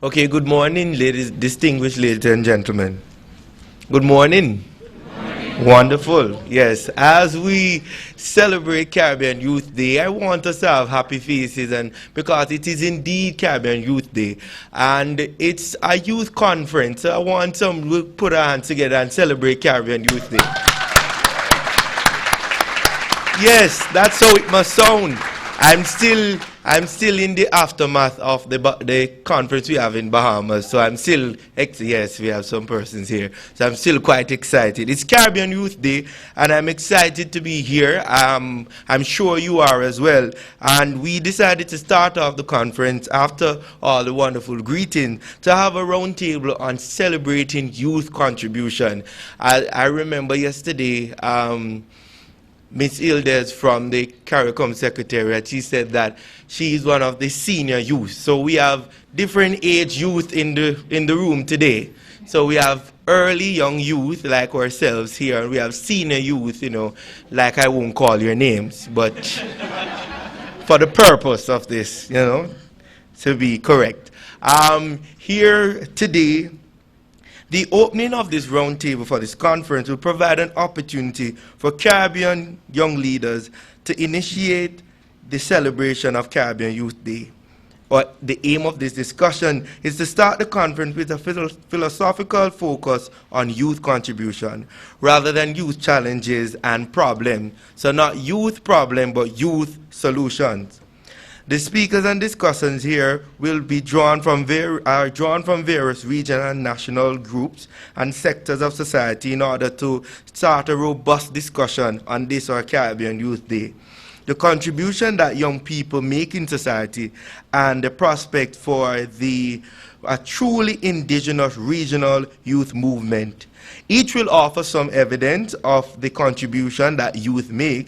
Okay, good morning, distinguished ladies and gentlemen. Good morning. Wonderful. Yes, as we celebrate Caribbean Youth Day, I want us to have happy faces, and because it is indeed Caribbean Youth Day, and it's a youth conference. So I want some to put our hands together and celebrate Caribbean Youth Day. Yes, that's how it must sound. I'm still in the aftermath of the conference we have in Bahamas, so I'm still, yes, we have some persons here, so I'm still quite excited. It's Caribbean Youth Day, and I'm excited to be here. I'm sure you are as well, and we decided to start off the conference after all the wonderful greetings to have a round table on celebrating youth contribution. I remember yesterday, Miss Mendez from the CARICOM Secretariat, she said that she is one of the senior youth. So we have different age youth in the room today. So we have early young youth like ourselves here, and we have senior youth, like I won't call your names, but for the purpose of this, to be correct. Here today, the opening of this roundtable for this conference will provide an opportunity for Caribbean young leaders to initiate the celebration of Caribbean Youth Day. But the aim of this discussion is to start the conference with a philosophical focus on youth contribution, rather than youth challenges and problems. So not youth problem, but youth solutions. The speakers and discussants here will be drawn from various regional and national groups and sectors of society in order to start a robust discussion on this or Caribbean Youth Day. The contribution that young people make in society and the prospect for a truly indigenous regional youth movement. Each will offer some evidence of the contribution that youth make,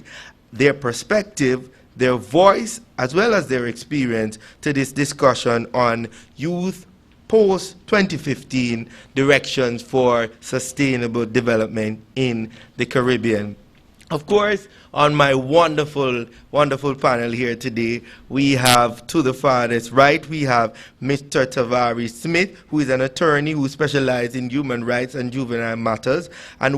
their perspective, their voice, as well as their experience to this discussion on youth post-2015 directions for sustainable development in the Caribbean. Of course, on my wonderful, wonderful panel here today, we have to the farthest right, we have Mr. Tavarrie Smith, who is an attorney who specializes in human rights and juvenile matters and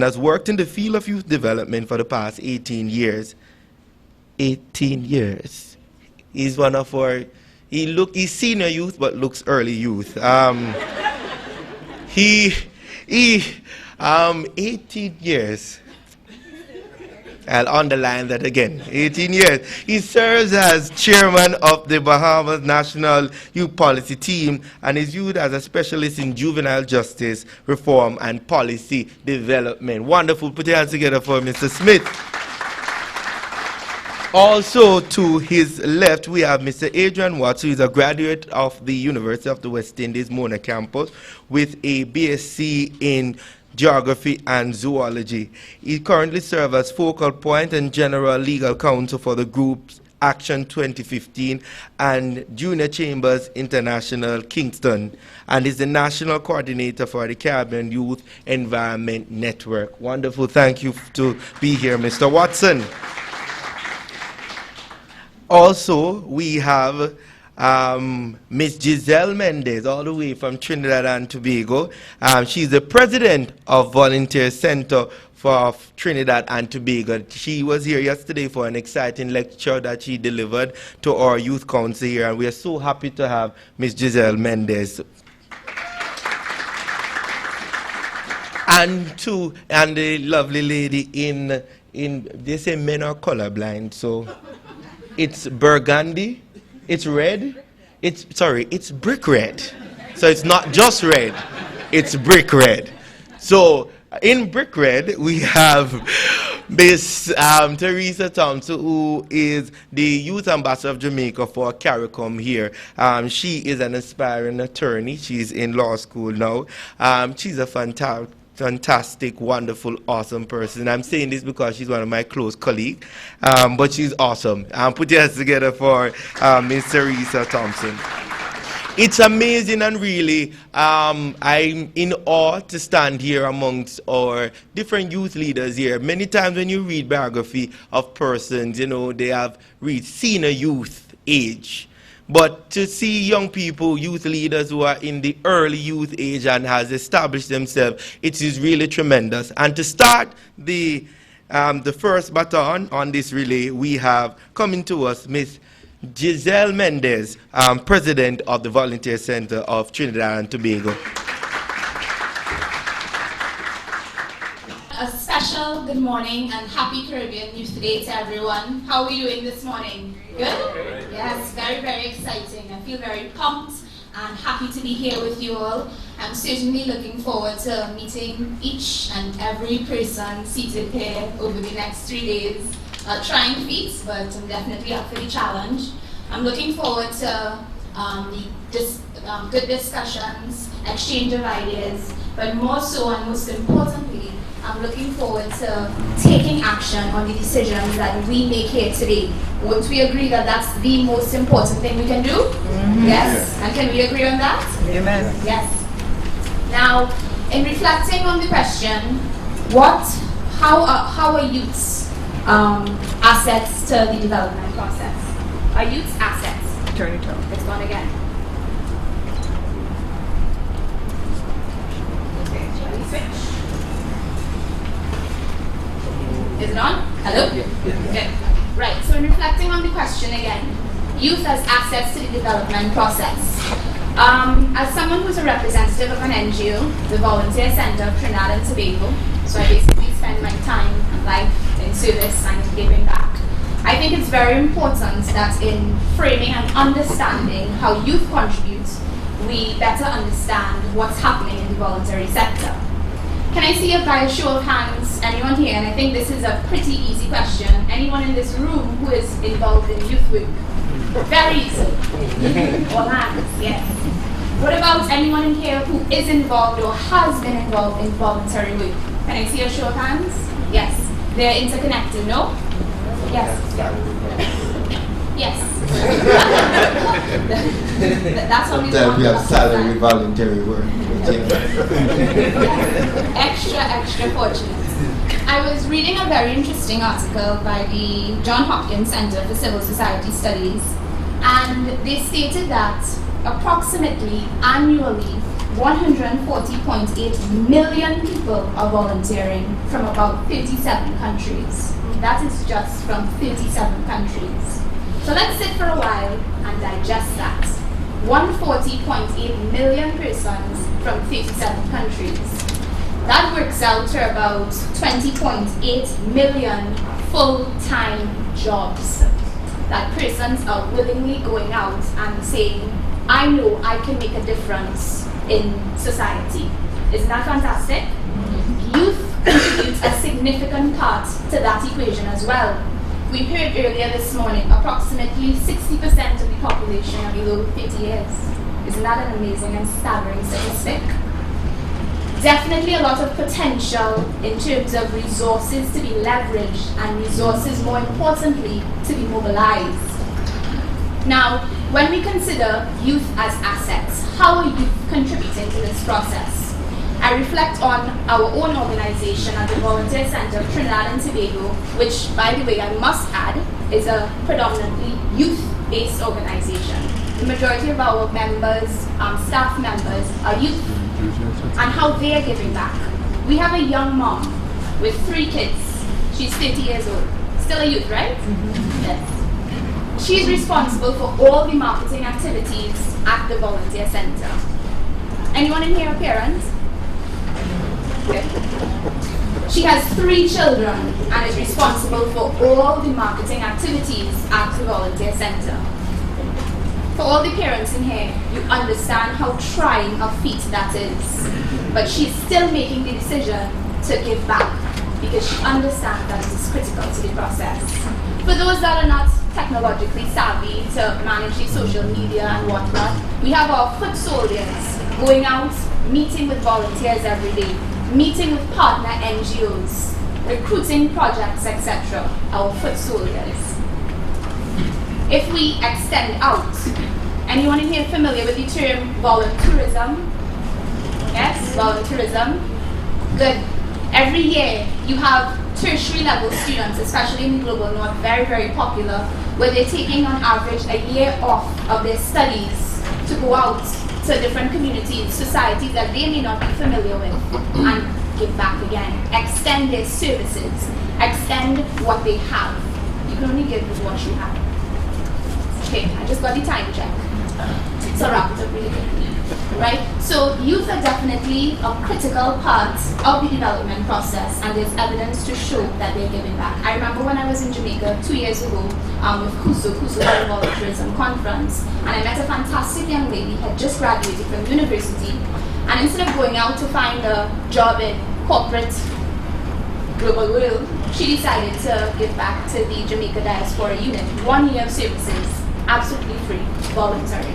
has worked in the field of youth development for the past 18 years. 18 years. He's one of our, he's senior youth, but looks early youth. 18 years. I'll underline that again, 18 years. He serves as chairman of the Bahamas National Youth Policy Team and is viewed as a specialist in juvenile justice, reform, and policy development. Wonderful. Put your hands together for Mr. Smith. Also to his left, we have Mr. Adrian Watts, who is a graduate of the University of the West Indies, Mona campus, with a BSc in Geography and Zoology. He currently serves as focal point and general legal counsel for the group's Action 2015 and Junior Chambers International, Kingston, and is the national coordinator for the Caribbean Youth Environment Network. Wonderful. Thank you to be here, Mr. Watson. Also, we have Ms. Giselle Mendez, all the way from Trinidad and Tobago. She's the president of Volunteer Center for Trinidad and Tobago. She was here yesterday for an exciting lecture that she delivered to our youth council here, and we are so happy to have Ms. Giselle Mendez. And the lovely lady they say men are colorblind, so it's burgundy, it's red, it's brick red. So it's not just red, it's brick red. So in brick red, we have Miss Terisa Thompson, who is the Youth Ambassador of Jamaica for CARICOM here. She is an aspiring attorney. She's in law school now. She's a fantastic, wonderful, awesome person. I'm saying this because she's one of my close colleagues, but she's awesome. Put your hands together for Miss Terisa Thompson. It's amazing, and really, I'm in awe to stand here amongst our different youth leaders here. Many times when you read biography of persons, they have reached senior youth age. But to see young people, youth leaders who are in the early youth age and has established themselves, it is really tremendous. And to start the first baton on this relay, we have coming to us Miss Giselle Mendez, President of the Volunteer Center of Trinidad and Tobago. A special good morning and happy Caribbean Youth Day to everyone. How are you doing this morning? Good? Yes, very, very exciting. I feel very pumped and happy to be here with you all. I'm certainly looking forward to meeting each and every person seated here over the next 3 days. Trying feats, but I'm definitely up for the challenge. I'm looking forward to good discussions, exchange of ideas, but more so and most importantly, I'm looking forward to taking action on the decisions that we make here today. Won't we agree that that's the most important thing we can do? Mm-hmm. Yes? And can we agree on that? Amen. Yes. Now, in reflecting on the question, how are youths assets to the development process? Are youths assets? Turn it on. It's gone again. Okay, shall we switch? Is it on? Hello? Yeah. Good. Right, so in reflecting on the question again, youth as assets to the development process. As someone who's a representative of an NGO, the Volunteer Center of Trinidad and Tobago, so I basically spend my time and life in service and giving back. I think it's very important that in framing and understanding how youth contribute, we better understand what's happening in the voluntary sector. Can I see by a show of hands, anyone here, and I think this is a pretty easy question, anyone in this room who is involved in youth work? Very easy. All hands, yes. What about anyone in here who is involved or has been involved in voluntary work? Can I see a show of hands? Yes. They're interconnected, no? Yes. Yes. That's how we have salary voluntary work. Extra fortunate. I was reading a very interesting article by the Johns Hopkins Center for Civil Society Studies, and they stated that approximately annually 140.8 million people are volunteering from about 37 countries. That is just from 37 countries. So let's sit for a while and digest that. 140.8 million persons from 37 countries. That works out to about 20.8 million full-time jobs that persons are willingly going out and saying, I know I can make a difference in society. Isn't that fantastic? Youth contribute a significant part to that equation as well. We heard earlier this morning, approximately 60% of the population are below 50 years. Isn't that an amazing and staggering statistic? Definitely a lot of potential in terms of resources to be leveraged and resources, more importantly, to be mobilized. Now, when we consider youth as assets, how are youth contributing to this process? I reflect on our own organization at the Volunteer Center of Trinidad and Tobago, which, by the way, I must add, is a predominantly youth-based organization. The majority of our members, staff members, are youth, and how they are giving back. We have a young mom with 3 kids. She's 30 years old. Still a youth, right? Mm-hmm. Yes. She's responsible for all the marketing activities at the Volunteer Center. Anyone in here a parent? Okay. She has 3 children and is responsible for all the marketing activities at the Volunteer Center. For all the parents in here, you understand how trying a feat that is. But she's still making the decision to give back because she understands that it is critical to the process. For those that are not technologically savvy to manage the social media and whatnot, we have our foot soldiers going out, meeting with volunteers every day, meeting with partner NGOs, recruiting projects, etc. Our foot soldiers. If we extend out, anyone in here familiar with the term volunteerism? Yes, volunteerism. Good. Every year you have tertiary level students, especially in the global north, very, very popular, where they're taking on average a year off of their studies to go out to different communities, societies that they may not be familiar with, and give back again. Extend their services, extend what they have. You can only give with what you have. Okay, I just got the time check. So wrap it up really quickly. Right? So youth are definitely a critical part of the development process, and there's evidence to show that they're giving back. I remember when I was in Jamaica 2 years ago with KUSO had a volunteerism conference, and I met a fantastic young lady, had just graduated from university, and instead of going out to find a job in corporate global world, she decided to give back to the Jamaica Diaspora Unit. 1 year of services, absolutely free, voluntary.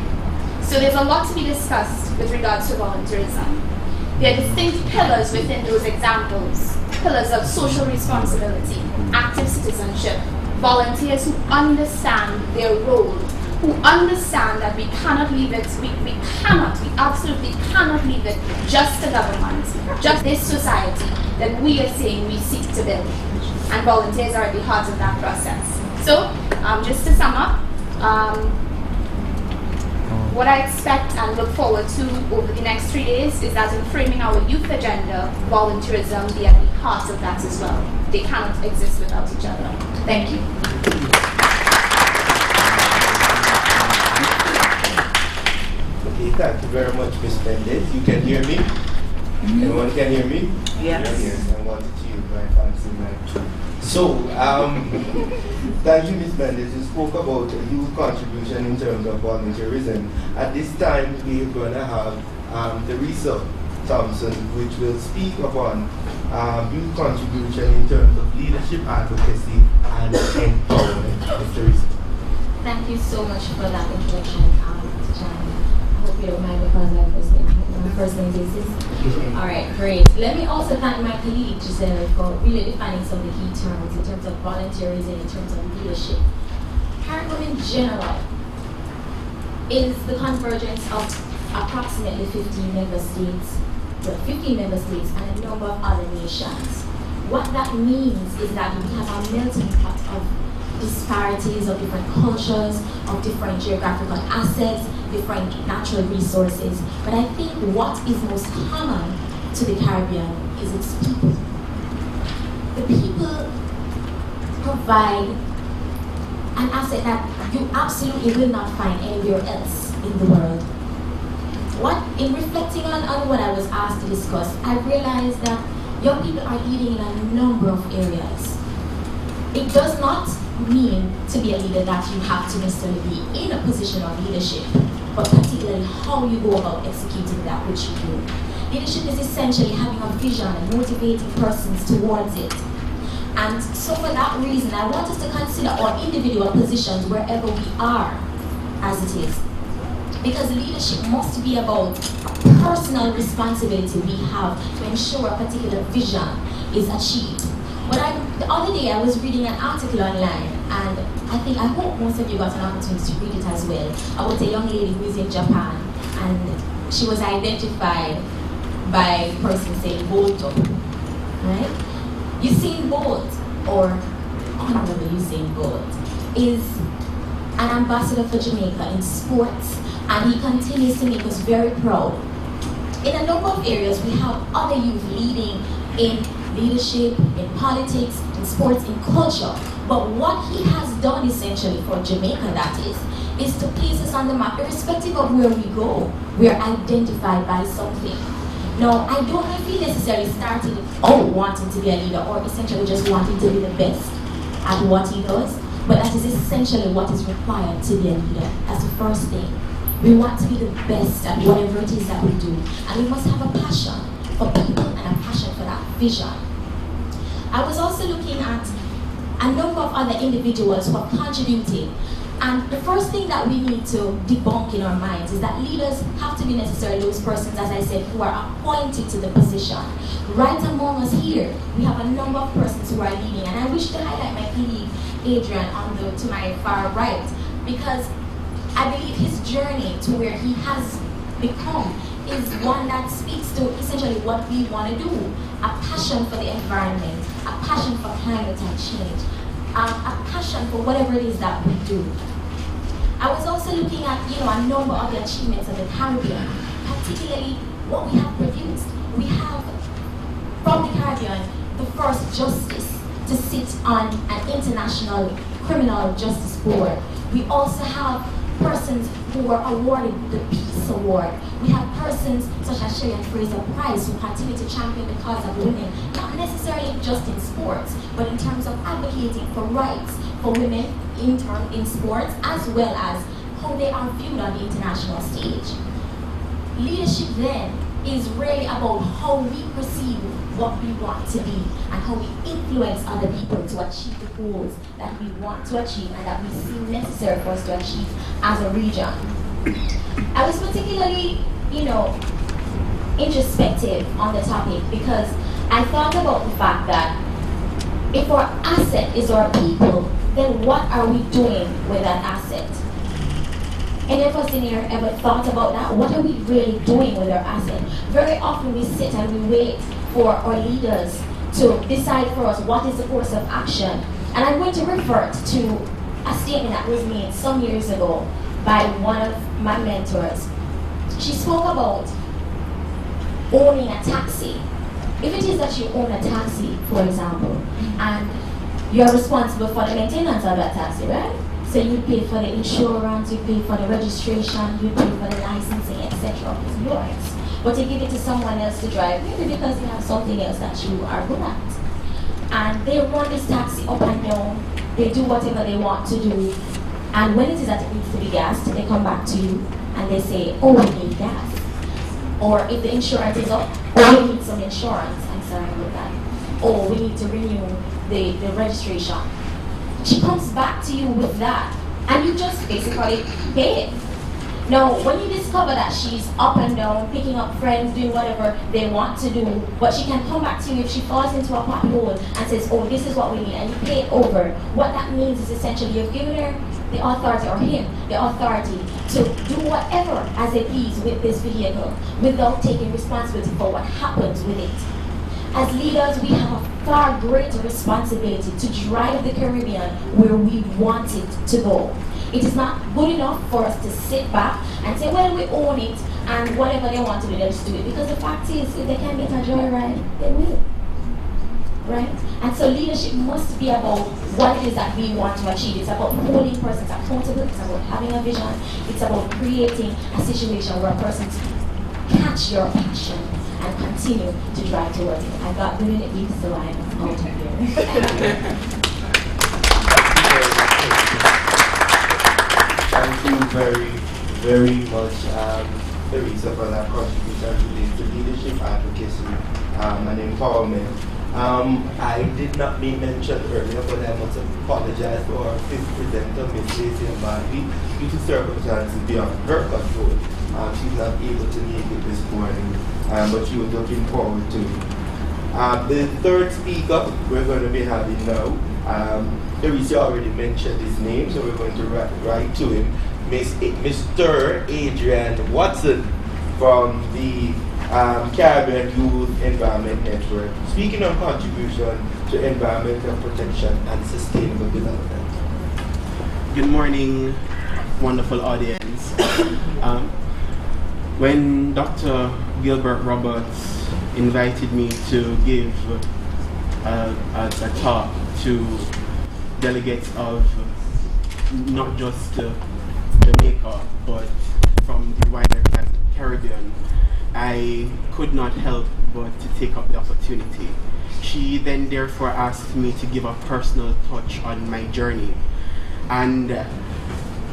So there's a lot to be discussed with regards to volunteerism. There are distinct pillars within those examples, pillars of social responsibility, active citizenship, volunteers who understand their role, who understand that we cannot leave it, we absolutely cannot leave it just to government, just this society that we are saying we seek to build. And volunteers are at the heart of that process. So, just to sum up, what I expect and look forward to over the next 3 days is that in framing our youth agenda, volunteerism be at the heart of that as well. They cannot exist without each other. Thank you. Okay, thank you very much, Ms. Mendez. You can hear me? Anyone can hear me? Yes. Yes, I wanted to use my fancy mic. So, thank you, Ms. Mendez. You spoke about youth contribution in terms of volunteerism. At this time, we're going to have Terisa Thompson, which will speak upon youth contribution in terms of leadership, advocacy, and empowerment. Ms. Terisa. Thank you so much for that introduction, Tijani. I hope you don't mind because my first name basis. All right, great. Let me also thank my colleague Giselle for really defining some of the key terms in terms of volunteerism, in terms of leadership. CARICOM in general is the convergence of approximately 15 member states, and a number of other nations. What that means is that we have a melting pot of disparities of different cultures, of different geographical assets, different natural resources. But I think what is most common to the Caribbean is its people. The people provide an asset that you absolutely will not find anywhere else in the world. In reflecting on what I was asked to discuss, I realized that young people are leading in a number of areas. It does not mean to be a leader that you have to necessarily be in a position of leadership, but particularly how you go about executing that which you do. Leadership is essentially having a vision and motivating persons towards it. And so for that reason, I want us to consider our individual positions wherever we are as it is. Because leadership must be about personal responsibility we have to ensure a particular vision is achieved. The other day I was reading an article online, and I hope most of you got an opportunity to read it as well, about a young lady who is in Japan, and she was identified by the person saying Bolto, right? Usain Bolt, or Honorable Usain Bolt, is an ambassador for Jamaica in sports, and he continues to make us very proud. In a number of areas, we have other youth leading in leadership, in politics, in sports, in culture. But what he has done essentially for Jamaica, that is to place us on the map. Irrespective of where we go, we are identified by something. Now, I don't know if he necessarily started out wanting to be a leader or essentially just wanting to be the best at what he does, but that is essentially what is required to be a leader. That's the first thing. We want to be the best at whatever it is that we do, and we must have a passion for people and a passion for that vision. I was also looking at a number of other individuals who have contributed, and the first thing that we need to debunk in our minds is that leaders have to be necessarily those persons, as I said, who are appointed to the position. Right among us here, we have a number of persons who are leading, and I wish to highlight my colleague Adrian to my far right, because I believe his journey to where he has become is one that speaks to essentially what we want to do. A passion for the environment, a passion for climate and change, a passion for whatever it is that we do. I was also looking at, a number of the achievements of the Caribbean, particularly what we have produced. We have, from the Caribbean, the first justice to sit on an international criminal justice board. We also have persons who were awarded the Peace Award. We have persons such as Shay and Fraser Price who continue to champion the cause of women, not necessarily just in sports, but in terms of advocating for rights for women in sports, as well as how they are viewed on the international stage. Leadership then is really about how we perceive what we want to be and how we influence other people to achieve the goals that we want to achieve and that we see necessary for us to achieve as a region. I was particularly, introspective on the topic because I thought about the fact that if our asset is our people, then what are we doing with that asset? Any of us in here ever thought about that? What are we really doing with our asset? Very often we sit and we wait for our leaders to decide for us what is the course of action. And I'm going to refer to a statement that was made some years ago by one of my mentors. She spoke about owning a taxi. If it is that you own a taxi, for example, and you're responsible for the maintenance of that taxi, right? So you pay for the insurance, you pay for the registration, you pay for the licensing, etc. It's yours. But you give it to someone else to drive, maybe because you have something else that you are good at. And they run this taxi up and down, they do whatever they want to do, and when it is that it needs to be gassed, they come back to you and they say, oh, we need gas. Or if the insurance is up, oh, we need some insurance. I'm sorry about that. Oh, we need to renew the registration. She comes back to you with that, and you just basically pay it. Now, when you discover that she's up and down, picking up friends, doing whatever they want to do, but she can come back to you if she falls into a pothole and says, oh, this is what we need, and you pay it over. What that means is essentially you've given her the authority, or him, the authority to do whatever as they please with this vehicle without taking responsibility for what happens with it. As leaders, we have a far greater responsibility to drive the Caribbean where we want it to go. It is not good enough for us to sit back and say, well, we own it, and whatever they want to do, they'll just do it. Because the fact is, if they can get a joyride, they will. Right? And so leadership must be about what it is that we want to achieve. It's about holding persons accountable. It's about having a vision. It's about creating a situation where persons catch your passion and continue to drive towards it. I got 2 minutes deep, so I'm out of here. Thank you very, very much, Terisa, for that contribution to leadership advocacy and empowerment. I did not make mention earlier, but I must apologize for our fifth presenter, Ms. Lacey Mbadi, due to circumstances beyond her control. She's not able to make it this morning, but she was looking forward to it. The third speaker we're going to be having now, Teresa already mentioned his name, so we're going to write to him, Mr. Adrian Watson from the Caribbean Youth Environment Network, speaking on contribution to environmental protection and sustainable development. Good morning, wonderful audience. When Dr. Gilbert Roberts invited me to give a talk to delegates of not just Jamaica, but from the wider Caribbean, I could not help but to take up the opportunity. She then therefore asked me to give a personal touch on my journey. And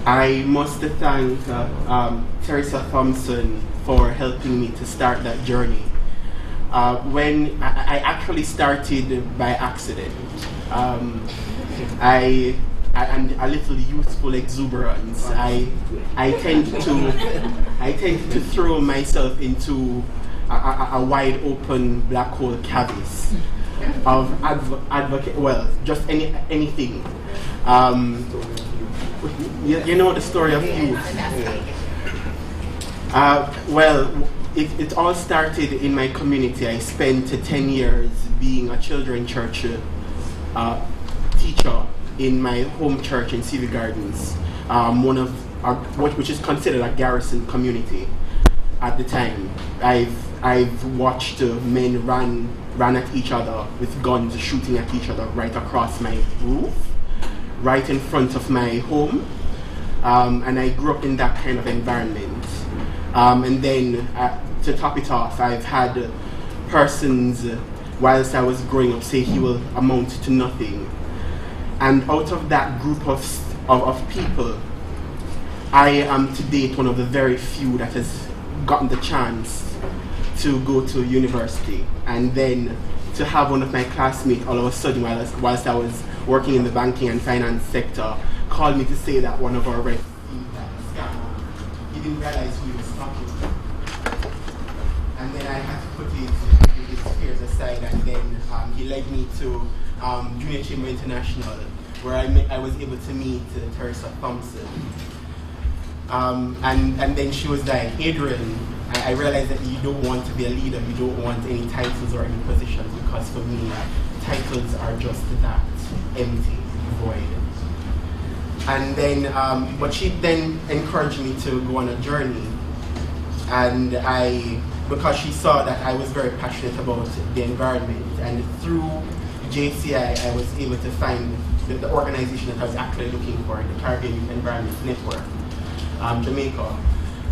I must thank Terisa Thompson for helping me to start that journey. When I actually started by accident, and a little youthful exuberance, I tend to throw myself into a wide open black hole cavity of advocate. Well, just anything. You know the story of youth. Well, it all started in my community. I spent 10 years being a children's church teacher in my home church in CV Gardens, which is considered a garrison community at the time. I've watched men run at each other with guns, shooting at each other right across my roof, right in front of my home. And I grew up in that kind of environment. And then to top it off, I've had persons, whilst I was growing up, say he will amount to nothing. And out of that group of people, I am to date one of the very few that has gotten the chance to go to university, and then to have one of my classmates all of a sudden, whilst I was working in the banking and finance sector, called me to say that one of our reps he didn't realize who he was talking to. And then I had to put his fears aside, and then he led me to Junior Chamber International, where I was able to meet Terisa Thompson. And then she was like, Adrian, I realized that you don't want to be a leader, you don't want any titles or any positions, because for me, titles are just that, empty, void. And then, but she then encouraged me to go on a journey. And because she saw that I was very passionate about the environment, and through JCI, I was able to find the organization that I was actually looking for, the Caribbean Youth Environment Network, Jamaica.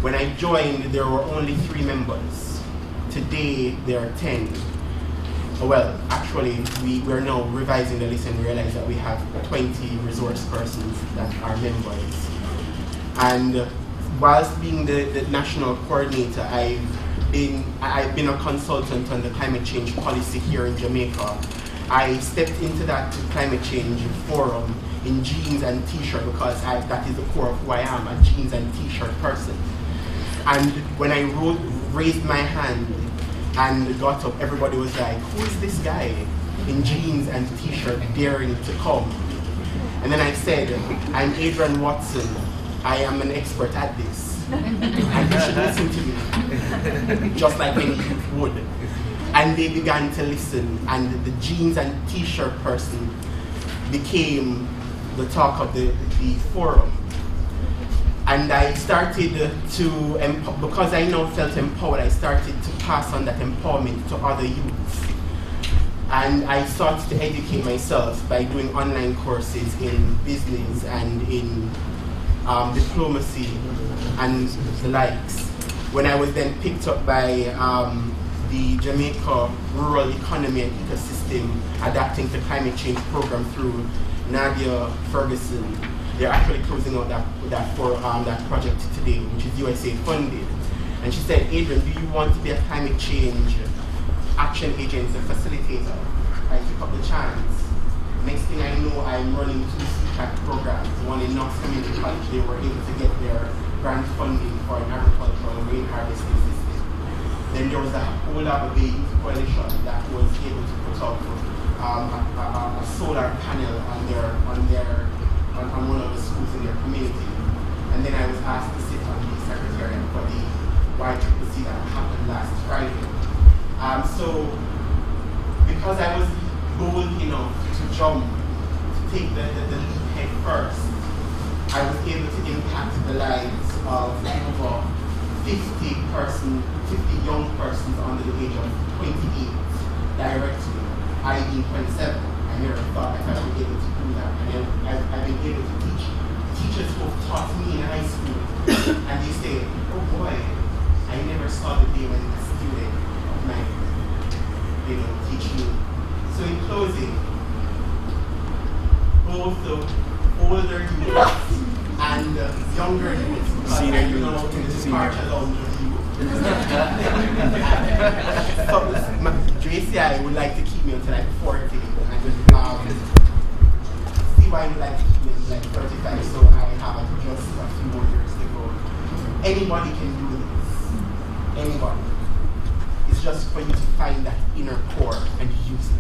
When I joined, there were only 3 members. Today, there are 10. Well, actually, we're now revising the list and realize that we have 20 resource persons that are members. And whilst being the national coordinator, I've been a consultant on the climate change policy here in Jamaica. I stepped into that climate change forum in jeans and t-shirt because that is the core of who I am, a jeans and t-shirt person. And when I raised my hand and got up, everybody was like, who is this guy in jeans and t-shirt daring to come? And then I said, I'm Adrian Watson. I am an expert at this. And you should listen to me, just like any youth would. And they began to listen, and the jeans and t-shirt person became the talk of the forum. And I started to, because I now felt empowered, I started to pass on that empowerment to other youths. And I sought to educate myself by doing online courses in business and in diplomacy and the likes. When I was then picked up by the Jamaica Rural Economy and Ecosystem Adapting to Climate Change program through Nadia Ferguson. They're actually closing out that project today, which is USA funded. And she said, Adrian, do you want to be a climate change action agent and facilitator? I took up the chance. Next thing I know, I'm running 2 CPAC programs, one in Knox Community College. They were able to get their grant funding for an agricultural rain harvesting system. Then there was a whole other Bay Youth Coalition that was able to put up a solar panel on one of the schools in their community. And then I was asked to sit on the secretariat for the YCCC that happened last Friday. So because I was bold enough to jump, to take the leap head first, I was able to impact the lives of over 50 young persons under the age of 28 directly, I being 27. I never thought that I would be able to do that. And I've been able to teach teachers who have taught me in high school. And they say, oh boy, I never saw the day when a student of mine, teach me. So in closing, both the older youths and younger youths, because I do not want to march along with you. JCI would like to keep me until like 40, and CYEN would like to keep me until like 35, so I have just a few more years to go. Anybody can do this. Anybody. It's just for you to find that inner core and use it.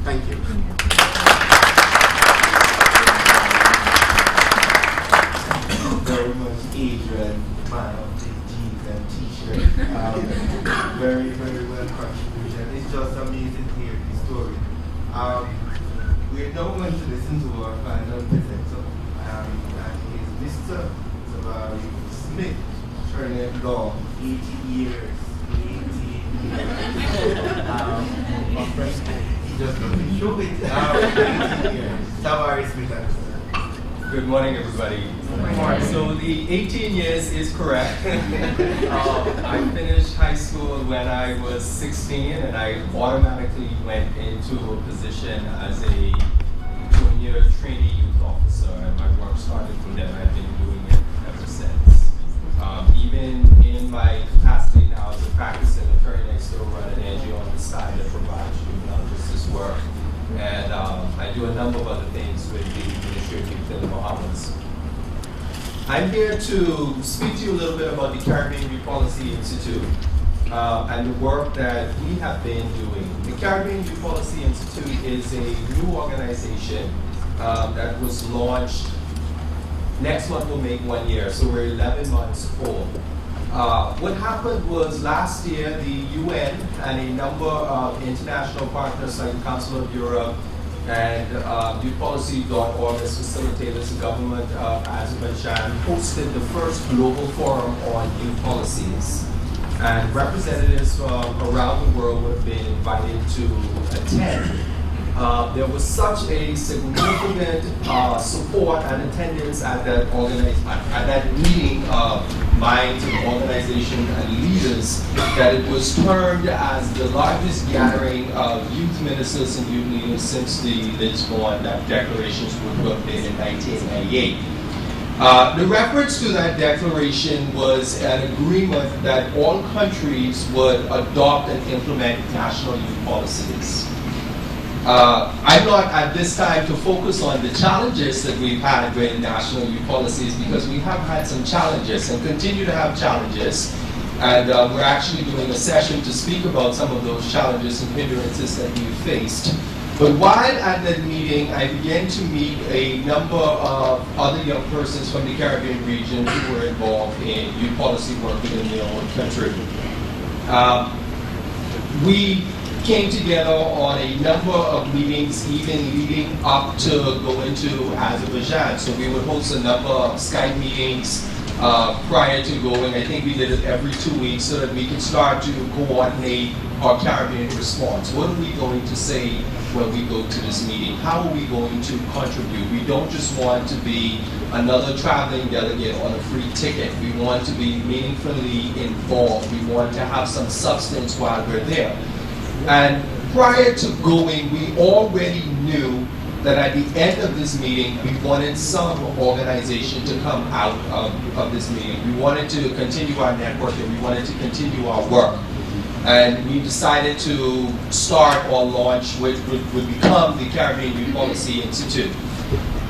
Thank you. Very much Adrian, man of the jeans and t-shirt. Very, very well contributed. It's just amazing to hear the story. We're now going to listen to our final presenter, and he is Mr. Tavarrie Smith, Trinidad Law, 80 years. 80 years. Just doesn't show it. 80 years. Tavarrie Smith. Good morning, everybody. So the 18 years is correct. I finished high school when I was 16, and I automatically went into a position as a junior trainee youth officer, and my work started from there. I've been doing it ever since. Even in my capacity now as a practicing attorney, I still run an NGO on the side that provides juvenile justice work. And I do a number of other things with the Ministry of Youth in the Bahamas. I'm here to speak to you a little bit about the Caribbean Youth Policy Institute and the work that we have been doing. The Caribbean Youth Policy Institute is a new organization that was launched. Next month will make 1 year, so we're 11 months old. What happened was last year, the UN and a number of international partners like the Council of Europe and YouthPolicy.org as facilitators, the government of Azerbaijan hosted the first global forum on youth policies. And representatives from around the world would have been invited to attend. There was such a significant support and attendance at that meeting of minds and organizations and leaders that it was termed as the largest gathering of youth ministers and youth leaders since the Lisbon declarations were put in 1998. The reference to that declaration was an agreement that all countries would adopt and implement national youth policies. I'm not at this time to focus on the challenges that we've had with national youth policies, because we have had some challenges and continue to have challenges. And we're actually doing a session to speak about some of those challenges and hindrances that we've faced. But while at that meeting, I began to meet a number of other young persons from the Caribbean region who were involved in youth policy work within their own country. We came together on a number of meetings, even leading up to go into Azerbaijan. So we would host a number of Skype meetings prior to going. I think we did it every 2 weeks so that we could start to coordinate our Caribbean response. What are we going to say when we go to this meeting? How are we going to contribute? We don't just want to be another traveling delegate on a free ticket. We want to be meaningfully involved. We want to have some substance while we're there. And prior to going, we already knew that at the end of this meeting, we wanted some organization to come out of this meeting. We wanted to continue our network and we wanted to continue our work. And we decided to start or launch what would become the Caribbean Youth Policy Institute.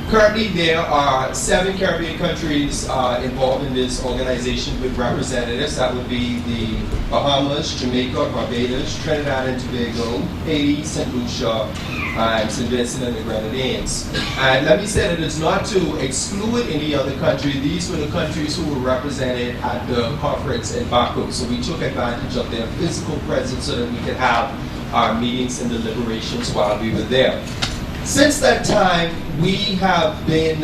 Currently, there are 7 Caribbean countries involved in this organization with representatives. That would be the Bahamas, Jamaica, Barbados, Trinidad and Tobago, Haiti, St. Lucia, and St. Vincent and the Grenadines. And let me say that it's not to exclude any other country. These were the countries who were represented at the conference in Baku. So we took advantage of their physical presence so that we could have our meetings and deliberations while we were there. Since that time, we have been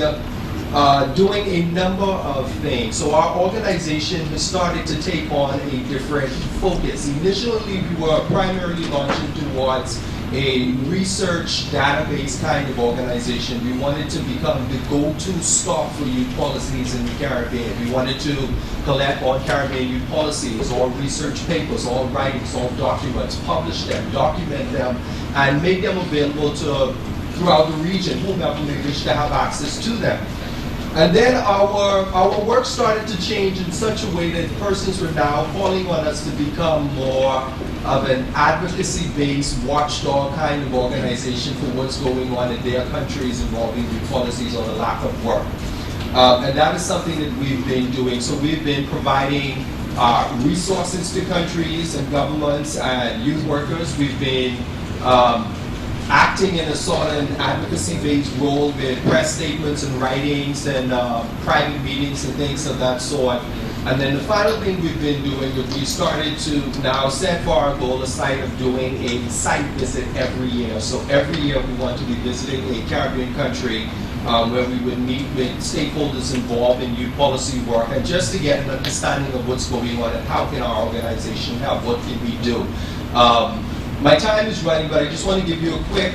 doing a number of things. So our organization has started to take on a different focus. Initially, we were primarily launching towards a research database kind of organization. We wanted to become the go-to stop for youth policies in the Caribbean. We wanted to collect all Caribbean youth policies, all research papers, all writings, all documents, publish them, document them, and make them available to throughout the region, whomever may wish to have access to them. And then our work started to change in such a way that persons were now calling on us to become more of an advocacy-based watchdog kind of organization for what's going on in their countries involving youth policies or the lack of work. And that is something that we've been doing. So we've been providing resources to countries and governments and youth workers. We've been acting in a sort of advocacy-based role with press statements and writings and private meetings and things of that sort. And then the final thing we've been doing is we started to now set for our goal a site of doing a site visit every year. So every year we want to be visiting a Caribbean country where we would meet with stakeholders involved in youth policy work, and just to get an understanding of what's going on and how can our organization help, what can we do. My time is running, but I just want to give you a quick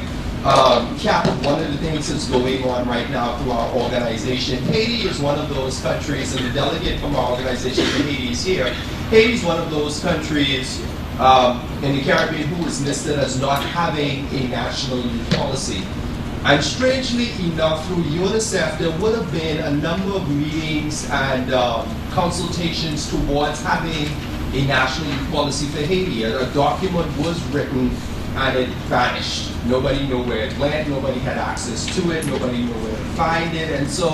cap of one of the things that's going on right now through our organization. Haiti is one of those countries, and the delegate from our organization to Haiti is here. Haiti is one of those countries in the Caribbean who is listed as not having a national youth policy. And strangely enough, through UNICEF, there would have been a number of meetings and consultations towards having a national youth policy for Haiti. A document was written and it vanished. Nobody knew where it went, nobody had access to it, nobody knew where to find it, and so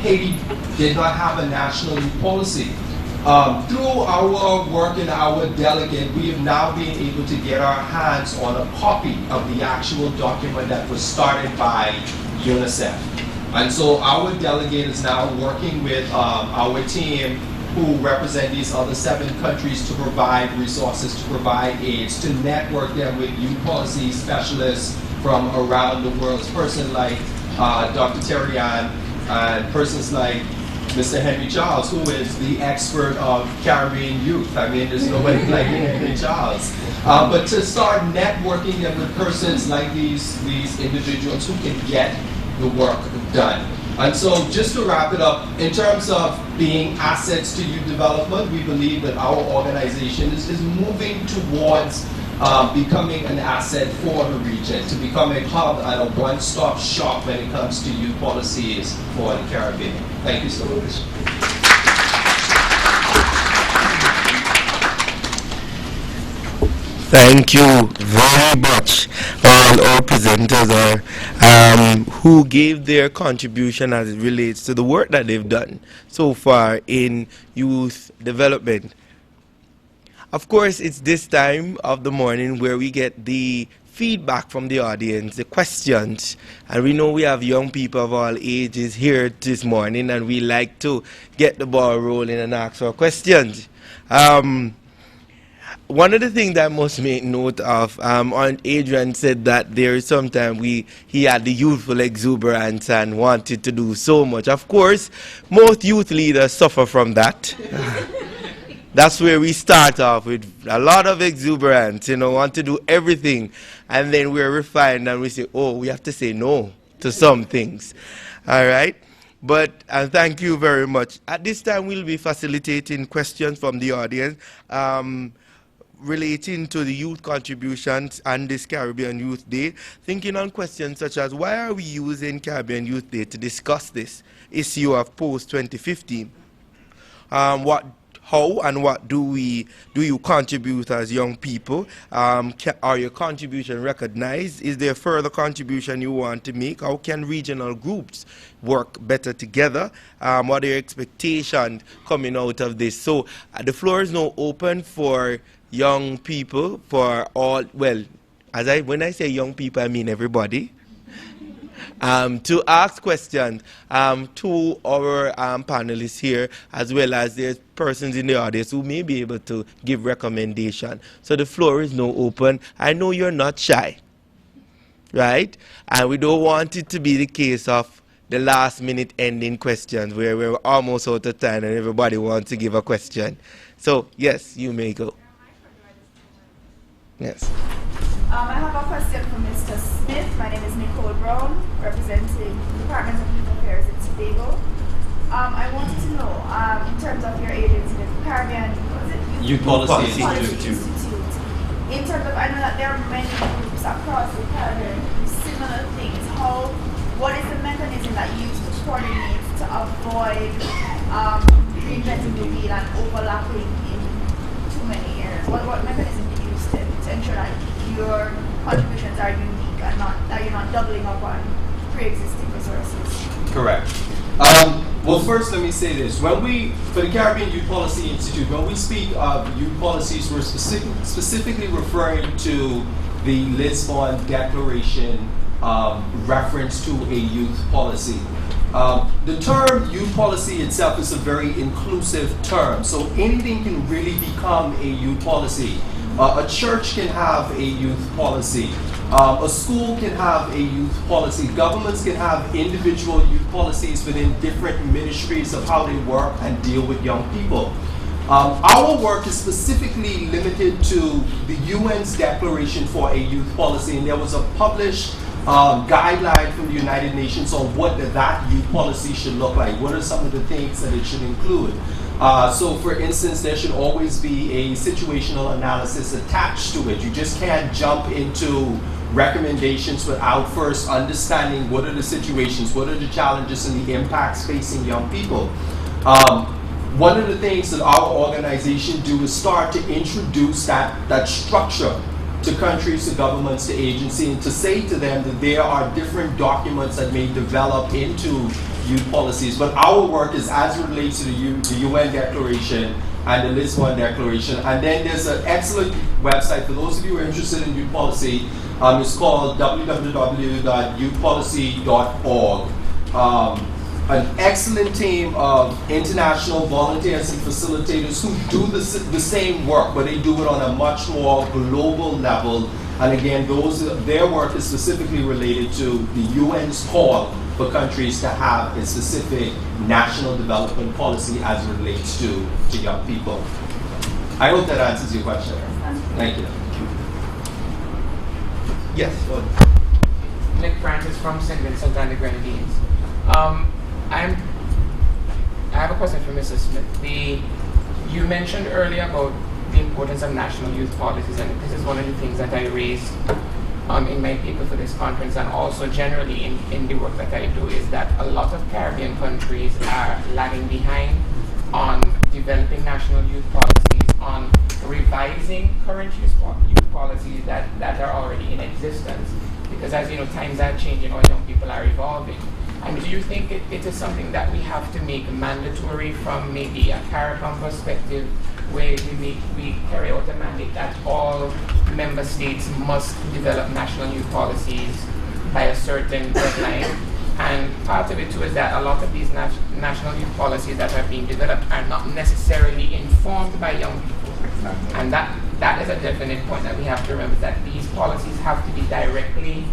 Haiti did not have a national youth policy. Through our work and our delegate, we have now been able to get our hands on a copy of the actual document that was started by UNICEF. And so our delegate is now working with our team who represent these other 7 countries to provide resources, to provide aids, to network them with youth policy specialists from around the world. Persons like Dr. Tijani and persons like Mr. Henry Charles, who is the expert of Caribbean youth. I mean, there's nobody like Henry Charles. But to start networking them with persons like these individuals who can get the work done. And so just to wrap it up, in terms of being assets to youth development, we believe that our organization is moving towards becoming an asset for the region, to become a hub and a one-stop shop when it comes to youth policies for the Caribbean. Thank you so much. Thank you very much, all our presenters who gave their contribution as it relates to the work that they've done so far in youth development. Of course, it's this time of the morning where we get the feedback from the audience, the questions, and we know we have young people of all ages here this morning, and we like to get the ball rolling and ask for questions. One of the things that I must make note of, Adrian said that there is sometimes he had the youthful exuberance and wanted to do so much. Of course, most youth leaders suffer from that. That's where we start off, with a lot of exuberance, want to do everything. And then we're refined and we say, oh, we have to say no to some things. All right? But thank you very much. At this time, we'll be facilitating questions from the audience relating to the youth contributions and this Caribbean Youth Day, thinking on questions such as, why are we using Caribbean Youth Day to discuss this issue of post-2015? How and what do you contribute as young people? Are your contribution recognized? Is there further contribution you want to make? How can regional groups work better together? What are your expectations coming out of this? So the floor is now open for young people, for all, well, when I say young people, I mean everybody. To ask questions to our panelists here, as well as there's persons in the audience who may be able to give recommendation. So the floor is now open. I know you're not shy, right? And we don't want it to be the case of the last minute ending questions where we're almost out of time and everybody wants to give a question. So yes, you may go. Yes. I have a question for Mr. Smith. My name is Nicole Brown, representing the Department of Youth Affairs in Tobago. I wanted to know, in terms of your agency, the Caribbean Youth Policy Institute. In terms of, I know that there are many groups across the Caribbean who do similar things. What is the mechanism that you use to coordinate to avoid reinventing the wheel and overlapping in too many areas? What mechanism do you use to ensure that your contributions are unique and that you're not doubling up on pre-existing resources? Correct. Well, first let me say this. For the Caribbean Youth Policy Institute, when we speak of youth policies, we're specifically referring to the Lisbon Declaration reference to a youth policy. The term youth policy itself is a very inclusive term, so anything can really become a youth policy. A church can have a youth policy. A school can have a youth policy. Governments can have individual youth policies within different ministries of how they work and deal with young people. Our work is specifically limited to the UN's declaration for a youth policy, and there was a published guideline from the United Nations on what that youth policy should look like. What are some of the things that it should include? So for instance, there should always be a situational analysis attached to it. You just can't jump into recommendations without first understanding what are the situations, what are the challenges and the impacts facing young people. One of the things that our organization do is start to introduce that structure to countries, to governments, to agencies, and to say to them that there are different documents that may develop into youth policies. But our work is as it relates to the UN Declaration and the Lisbon Declaration. And then there's an excellent website for those of you who are interested in youth policy. It's called www.youthpolicy.org. An excellent team of international volunteers and facilitators who do the same work, but they do it on a much more global level. And again, their work is specifically related to the UN's call for countries to have a specific national development policy as it relates to young people. I hope that answers your question. Thank you. Yes. Nick Francis from St. Vincent and the Grenadines. I have a question for Mrs. Smith. You mentioned earlier about the importance of national youth policies, and this is one of the things that I raised in my paper for this conference, and also generally in the work that I do, is that a lot of Caribbean countries are lagging behind on developing national youth policies, on revising current youth policies that are already in existence. Because as you know, times are changing, our young people are evolving. And do you think it is something that we have to make mandatory from maybe a CARICOM perspective, where we carry out a mandate that all member states must develop national youth policies by a certain deadline? And part of it too is that a lot of these national youth policies that are being developed are not necessarily informed by young people. And that is a definite point that we have to remember, that these policies have to be directly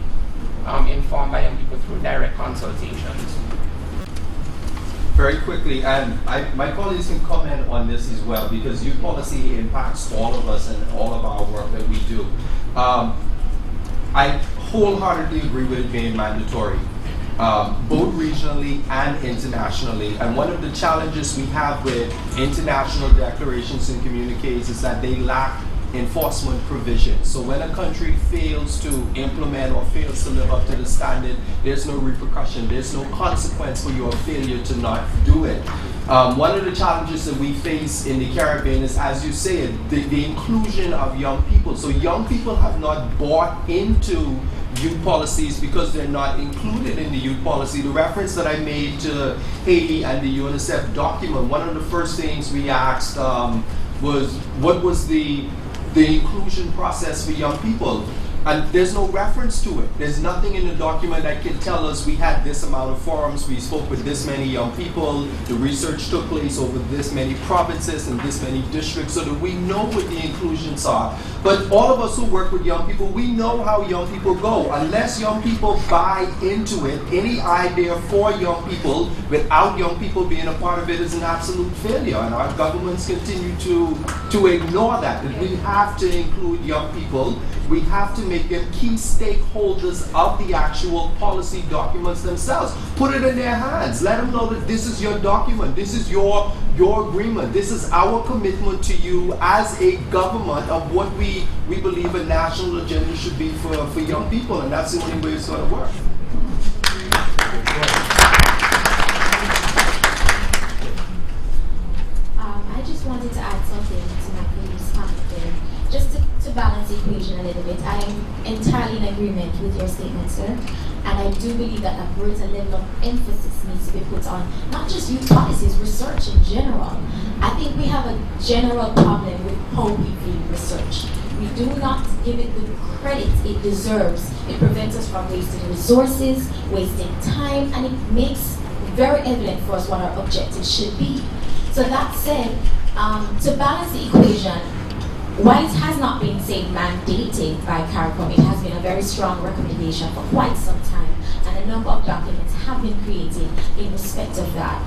informed by young people through direct consultations. Very quickly, and my colleagues can comment on this as well, because youth policy impacts all of us and all of our work that we do. I wholeheartedly agree with it being mandatory, both regionally and internationally. And one of the challenges we have with international declarations and communiques is that they lack enforcement provisions. So when a country fails to implement or fails to live up to the standard, there's no repercussion, there's no consequence for your failure to not do it. One of the challenges that we face in the Caribbean is, as you said, the inclusion of young people. So young people have not bought into youth policies because they're not included in the youth policy. The reference that I made to Haiti and the UNICEF document, one of the first things we asked was, what was the inclusion process for young people? And there's no reference to it. There's nothing in the document that can tell us we had this amount of forums, we spoke with this many young people, the research took place over this many provinces and this many districts, so that we know what the inclusions are. But all of us who work with young people, we know how young people go. Unless young people buy into it, any idea for young people without young people being a part of it is an absolute failure. And our governments continue to ignore that we have to include young people. We have to make them key stakeholders of the actual policy documents themselves. Put it in their hands. Let them know that this is your document, this is your agreement, this is our commitment to you as a government of what we believe a national agenda should be for young people, and that's the only way it's going to work. I just wanted to add something to my previous comment there. Just to balance the equation a little bit, I am entirely in agreement with your statement, sir. And I do believe that a greater level of emphasis needs to be put on not just youth policies, research in general. I think we have a general problem with how we view research. We do not give it the credit it deserves. It prevents us from wasting resources, wasting time, and it makes very evident for us what our objectives should be. So that said, to balance the equation, while it has not been, say, mandated by CARICOM, it has been a very strong recommendation for quite some time, and a number of documents have been created in respect of that.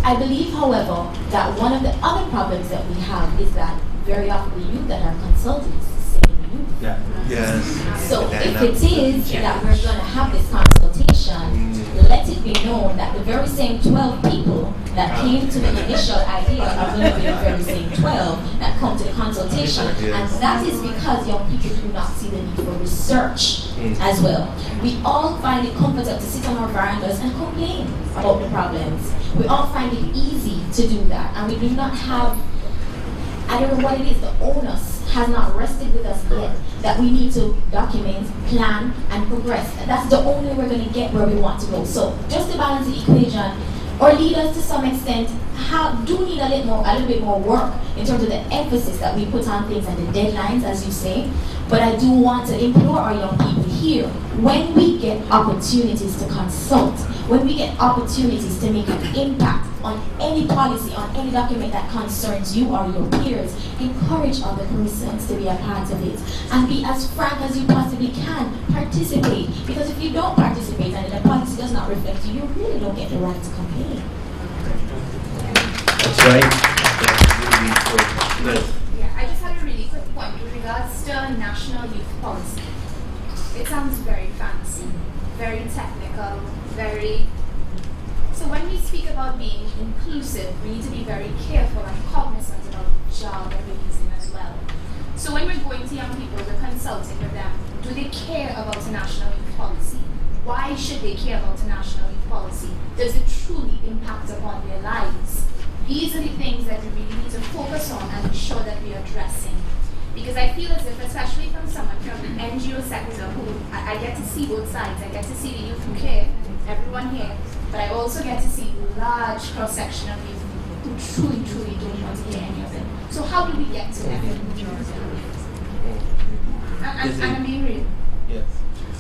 I believe, however, that one of the other problems that we have is that very often the youth that are consulted is the same youth. Yeah. Yes. So if it is that we're going to have this consultation, let it be known that the very same 12 people that came to the initial idea are going to be the very same 12 that come to the consultation. And that is because young people do not see the need for research as well. We all find it comfortable to sit on our verandas and complain about the problems. We all find it easy to do that. And we do not have, I don't know what it is, the onus has not rested with us yet, that we need to document, plan, and progress. And that's the only way we're going to get where we want to go. So just to balance the equation, or leaders to some extent do need a little bit more work in terms of the emphasis that we put on things and the deadlines, as you say. But I do want to implore our young people here, when we get opportunities to consult, when we get opportunities to make an impact on any policy, on any document that concerns you or your peers, encourage other persons to be a part of it and be as frank as you possibly can. Participate, because if you don't participate and the policy does not reflect you, you really don't get the right to complain. That's right. Yeah, I just had a really quick point with regards to national youth policy. It sounds very fancy, very technical, very... So when we speak about being inclusive, we need to be very careful and cognizant about the job that we're using as well. So when we're going to young people, we're consulting with them, do they care about a national youth policy? Why should they care about a national youth policy? Does it truly impact upon their lives? These are the things that we really need to focus on and ensure that we are addressing. Because I feel as if, especially from someone from the NGO sector, who I get to see both sides. I get to see the youth who care, everyone here, but I also get to see the large cross-section of youth who truly don't want to hear any of it. So how do we get to them? And I mean, really. Yes.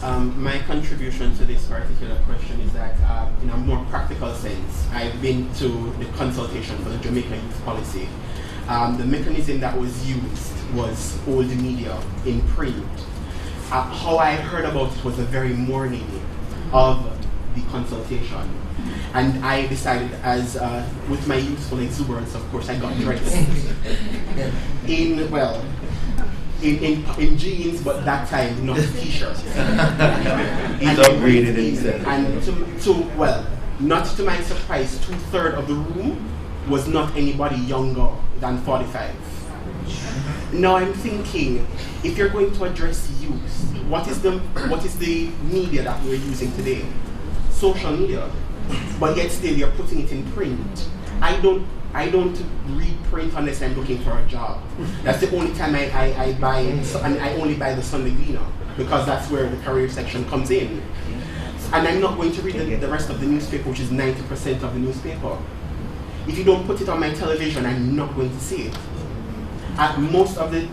My contribution to this particular question is that, in a more practical sense, I've been to the consultation for the Jamaica Youth Policy. The mechanism that was used was old media in print. How I heard about it was the very morning of the consultation. And I decided, as with my youthful exuberance, of course, I got dressed in jeans, but that time not t-shirts. He's upgraded himself. And not to my surprise, 2/3 of the room was not anybody younger than 45. Now I'm thinking, if you're going to address youth, what is the media that we're using today? Social media. But yet still you're putting it in print. I don't read print unless I'm looking for a job. That's the only time I buy it, and I only buy the Sunday Gleaner, because that's where the career section comes in. And I'm not going to read the rest of the newspaper, which is 90% of the newspaper. If you don't put it on my television, I'm not going to see it. Most of the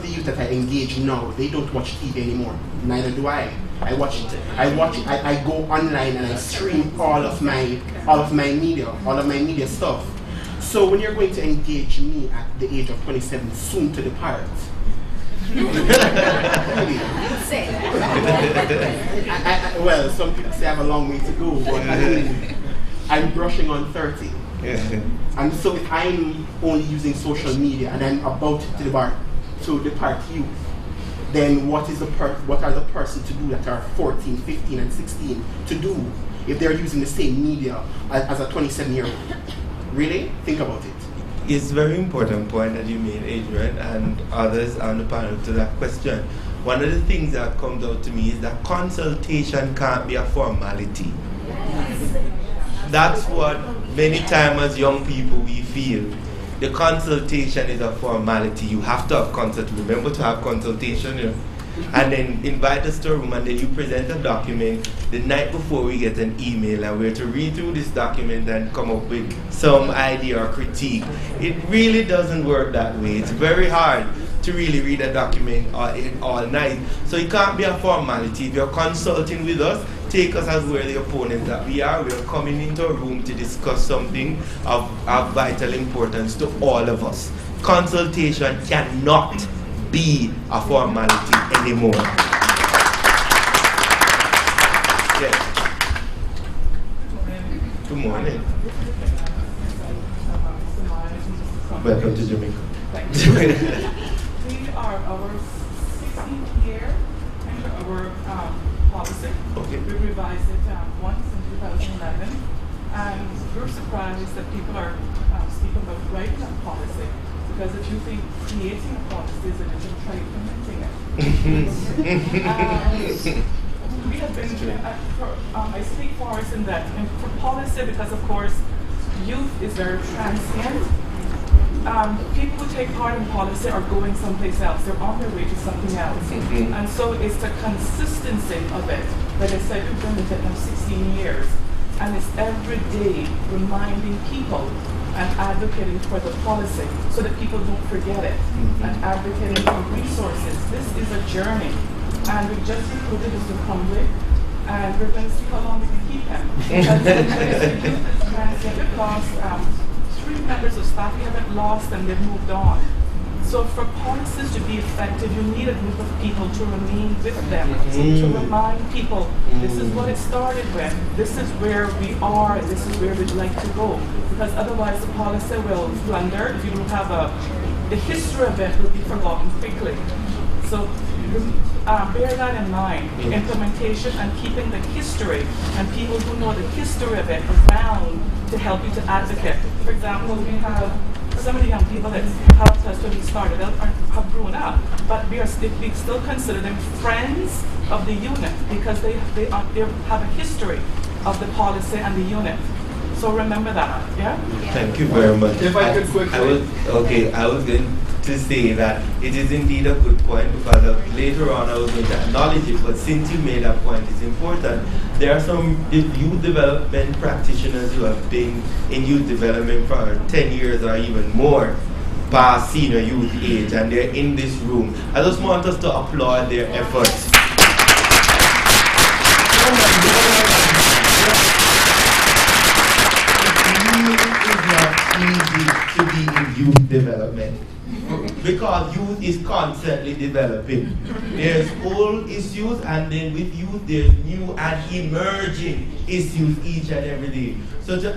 youth that I engage now, they don't watch TV anymore. Neither do I. I go online and I stream all of my media stuff. So when you're going to engage me at the age of 27, soon to depart, well, some people say I have a long way to go, but I'm brushing on 30. And so if I'm only using social media and I'm about to depart youth, then what are the persons to do that are 14, 15, and 16 to do if they're using the same media as a 27-year-old? Really? Think about it. It's a very important point that you made, Adrian, and others on the panel to that question. One of the things that comes out to me is that consultation can't be a formality. That's what many times as young people we feel. The consultation is a formality. You have to have remember to have consultation, you know? And then invite us to a room and then you present a document. The night before we get an email and we're to read through this document and come up with some idea or critique. It really doesn't work that way. It's very hard. to really read a document all night. So it can't be a formality. If you're consulting with us, take us as we're the opponents that we are. We're coming into a room to discuss something of vital importance to all of us. Consultation cannot be a formality anymore. Yes. Good morning. Welcome to Jamaica. Thank you. We are our 16th year under our policy. Okay. We revised it once in 2011, and we're surprised that people are speaking about writing a policy, because if you think creating a policy is a little try implementing it. We have been, I speak for us in that, and for policy, because of course youth is very transient. People who take part in policy are going someplace else. They're on their way to something else. And so it's the consistency of it. Like I said, we've done it now 16 years. And it's every day reminding people and advocating for the policy so that people don't forget it. And advocating for resources. This is a journey. And we just recruited Mr. Humbly, and we're going to see how long we can keep him. Because we've lost 3 members of staff. We haven't lost them, they've moved on. So for policies to be effective, you need a group of people to remain with them, to remind people, this is what it started with, this is where we are, this is where we'd like to go. Because otherwise the policy will flounder. If you don't have the history of it will be forgotten quickly. So bear that in mind, the implementation and keeping the history and people who know the history of it around to help you to advocate. For example, we have some of the young people that helped us when we started out have grown up, but we still consider them friends of the unit because they have a history of the policy and the unit. So remember that, yeah? Thank you very much. If I could quickly... I was going to say that it is indeed a good point, because later on I was going to acknowledge it, but since you made that point, it's important. There are some youth development practitioners who have been in youth development for 10 years or even more, past senior youth age, and they're in this room. I just want us to applaud their efforts. Easy to be in youth development, because youth is constantly developing. There's old issues, and then with youth there's new and emerging issues each and every day. So to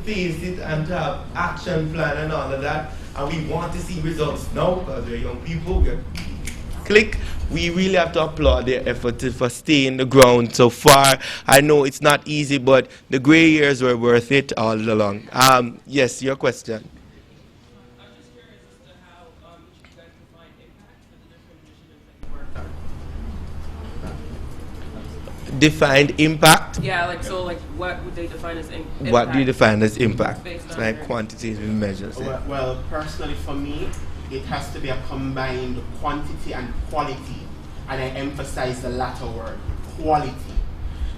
face it and to have action plan and all of that, and we want to see results now because we're young people, we really have to applaud their effort for staying the ground so far. I know it's not easy, but the gray years were worth it all along. Yes, your question. I'm just curious as to how you guys define impact for the different initiatives that you worked on. Defined impact? Yeah, what would they define as impact? What do you define as impact? Based on Like quantitative measures. Yeah. Well, personally for me, it has to be a combined quantity and quality, and I emphasize the latter word, quality.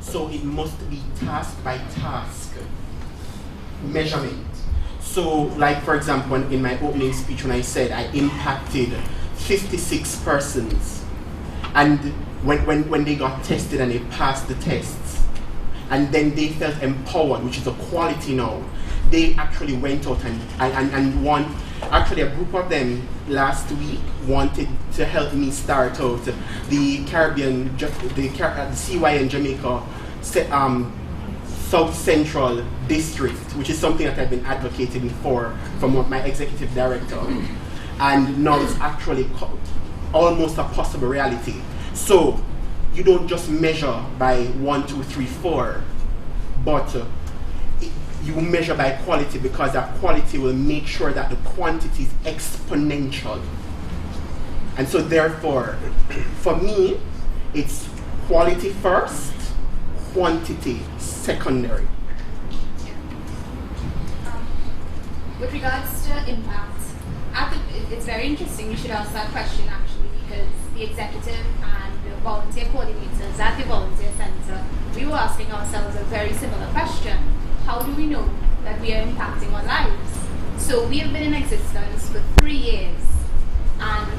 So it must be task by task measurement. So like for example, in my opening speech when I said I impacted 56 persons, and when they got tested and they passed the tests, and then they felt empowered, which is a quality now, they actually went out and won. Actually, a group of them last week wanted to help me start out the Caribbean, the CYEN Jamaica South Central District, which is something that I've been advocating for from my executive director. And now it's actually almost a possible reality. So you don't just measure by 1, 2, 3, 4, but you measure by quality, because that quality will make sure that the quantity is exponential. And so therefore, for me, it's quality first, quantity secondary. With regards to impact, it's very interesting you should ask that question actually, because the executive and the volunteer coordinators at the volunteer center, we were asking ourselves a very similar question. How do we know that we are impacting our lives? So we have been in existence for 3 years, and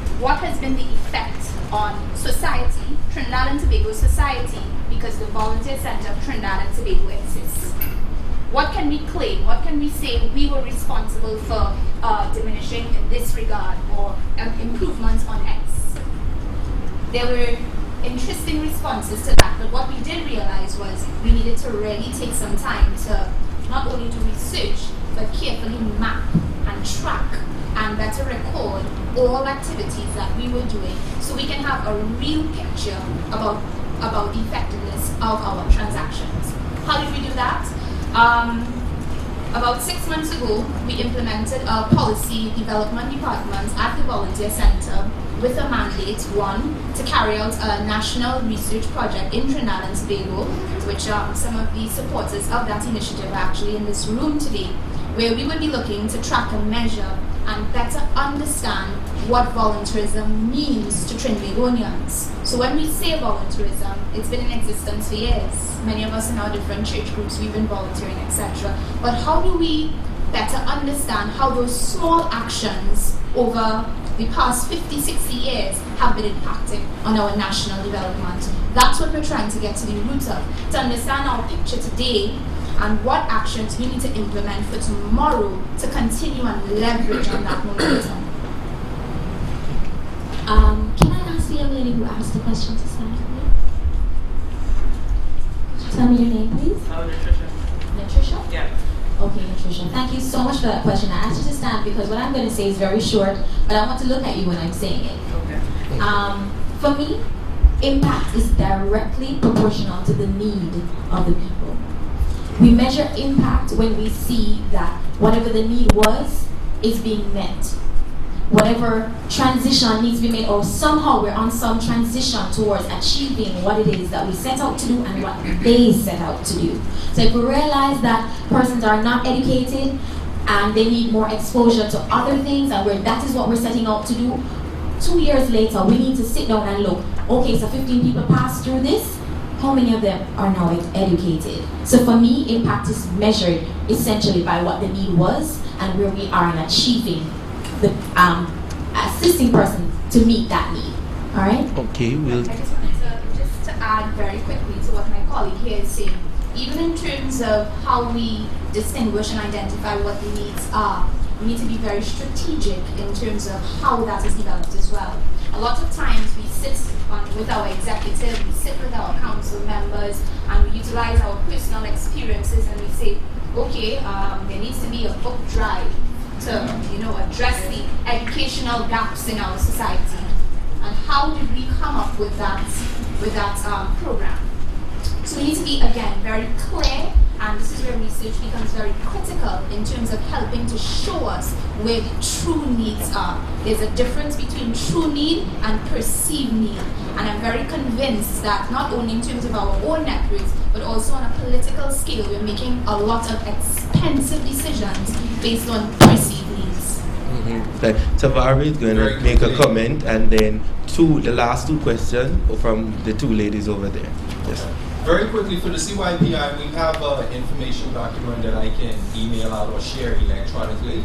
on society, Trinidad and Tobago society, because the Volunteer Center of Trinidad and Tobago exists. What can we claim? What can we say we were responsible for diminishing in this regard or improvements on X? There were interesting responses to that, but what we did realize was we needed to really take some time to not only do research, but carefully map and track and better record all activities that we were doing so we can have a real picture about the effectiveness of our transactions. How did we do that? About 6 months ago, we implemented a policy development department at the Volunteer Center with a mandate, one, to carry out a national research project in Trinidad and Tobago, which some of the supporters of that initiative are actually in this room today, where we would be looking to track and measure and better understand what volunteerism means to Trinbagonians. So when we say volunteerism, it's been in existence for years. Many of us in our different church groups, we've been volunteering, etc. But how do we better understand how those small actions over the past 50, 60 years have been impacting on our national development? That's what we're trying to get to the root of, to understand our picture today and what actions we need to implement for tomorrow to continue and leverage on that momentum. Can I ask the young lady who asked the question to stand for me? Tell me your name, please. Natricia. Natricia? Yeah. Okay, Natricia. Thank you so much for that question. I asked you to stand because what I'm going to say is very short, but I want to look at you when I'm saying it. Okay. For me, impact is directly proportional to the need of the people. We measure impact when we see that whatever the need was is being met. Whatever transition needs to be made, or somehow we're on some transition towards achieving what it is that we set out to do and what they set out to do. So if we realize that persons are not educated and they need more exposure to other things, and that is what we're setting out to do, 2 years later we need to sit down and look, okay, so 15 people passed through this, how many of them are now educated? So for me, impact is measured essentially by what the need was and where we are in achieving the assisting person to meet that need. All right? Okay, we'll. I just wanted to add very quickly to what my colleague here is saying. Even in terms of how we distinguish and identify what the needs are, we need to be very strategic in terms of how that is developed as well. A lot of times we sit with our executive, we sit with our council members, and we utilize our personal experiences, and we say, okay, there needs to be a book drive to address the educational gaps in our society. And how did we come up with that program? So we need to be, again, very clear, and this is where research becomes very critical in terms of helping to show us where the true needs are. There's a difference between true need and perceived need. And I'm very convinced that not only in terms of our own networks, but also on a political scale, we're making a lot of expensive decisions based on perceived needs. Okay. Tavarrie is going to make a comment, and then the last two questions from the two ladies over there. Yes. Very quickly, for the CYPI, we have an information document that I can email out or share electronically.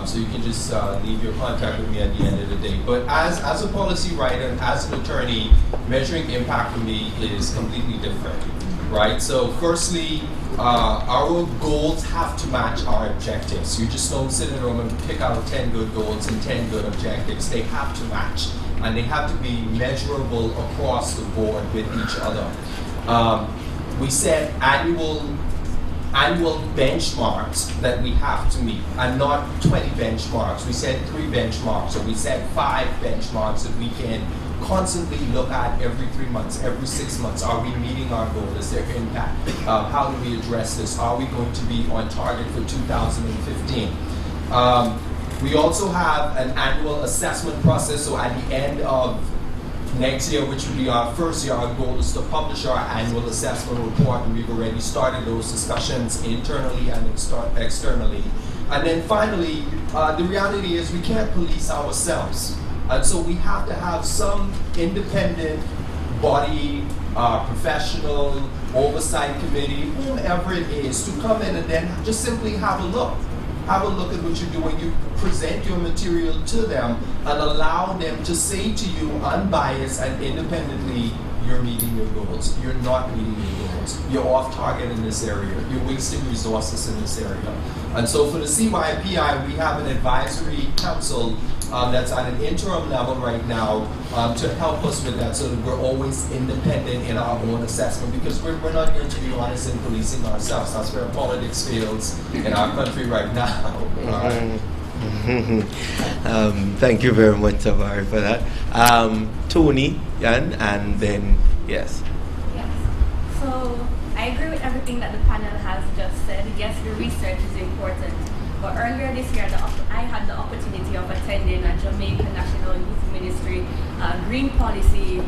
So you can just leave your contact with me at the end of the day. But as a policy writer and as an attorney, measuring impact for me is completely different, right? So firstly, our goals have to match our objectives. You just don't sit in a room and pick out 10 good goals and 10 good objectives. They have to match, and they have to be measurable across the board with each other. We set annual benchmarks that we have to meet, and not 20 benchmarks. We set 3 benchmarks, or we set 5 benchmarks that we can constantly look at every 3 months, every 6 months. Are we meeting our goal? Is there impact? How do we address this? Are we going to be on target for 2015? We also have an annual assessment process, so at the end of next year, which will be our first year, our goal is to publish our annual assessment report, and we've already started those discussions internally and externally. And then finally, the reality is we can't police ourselves. And so we have to have some independent body, professional, oversight committee, whomever it is, to come in and then just simply have a look. have a look at what you're doing. You present your material to them and allow them to say to you unbiased and independently, you're meeting your goals. You're not meeting your goals. You're off target in this area. You're wasting resources in this area. And so for the CYPI, we have an advisory council that's at an interim level right now to help us with that so that we're always independent in our own assessment, because we're not here to be honest in policing ourselves. That's where politics fails in our country right now. Thank you very much, Tavarrie, for that. Tony, Jan, and then, yes. Yes. So I agree with everything that the panel has just said. Yes, the research is important. But earlier this year, I had the opportunity of attending a Jamaica National Youth Ministry Green Policy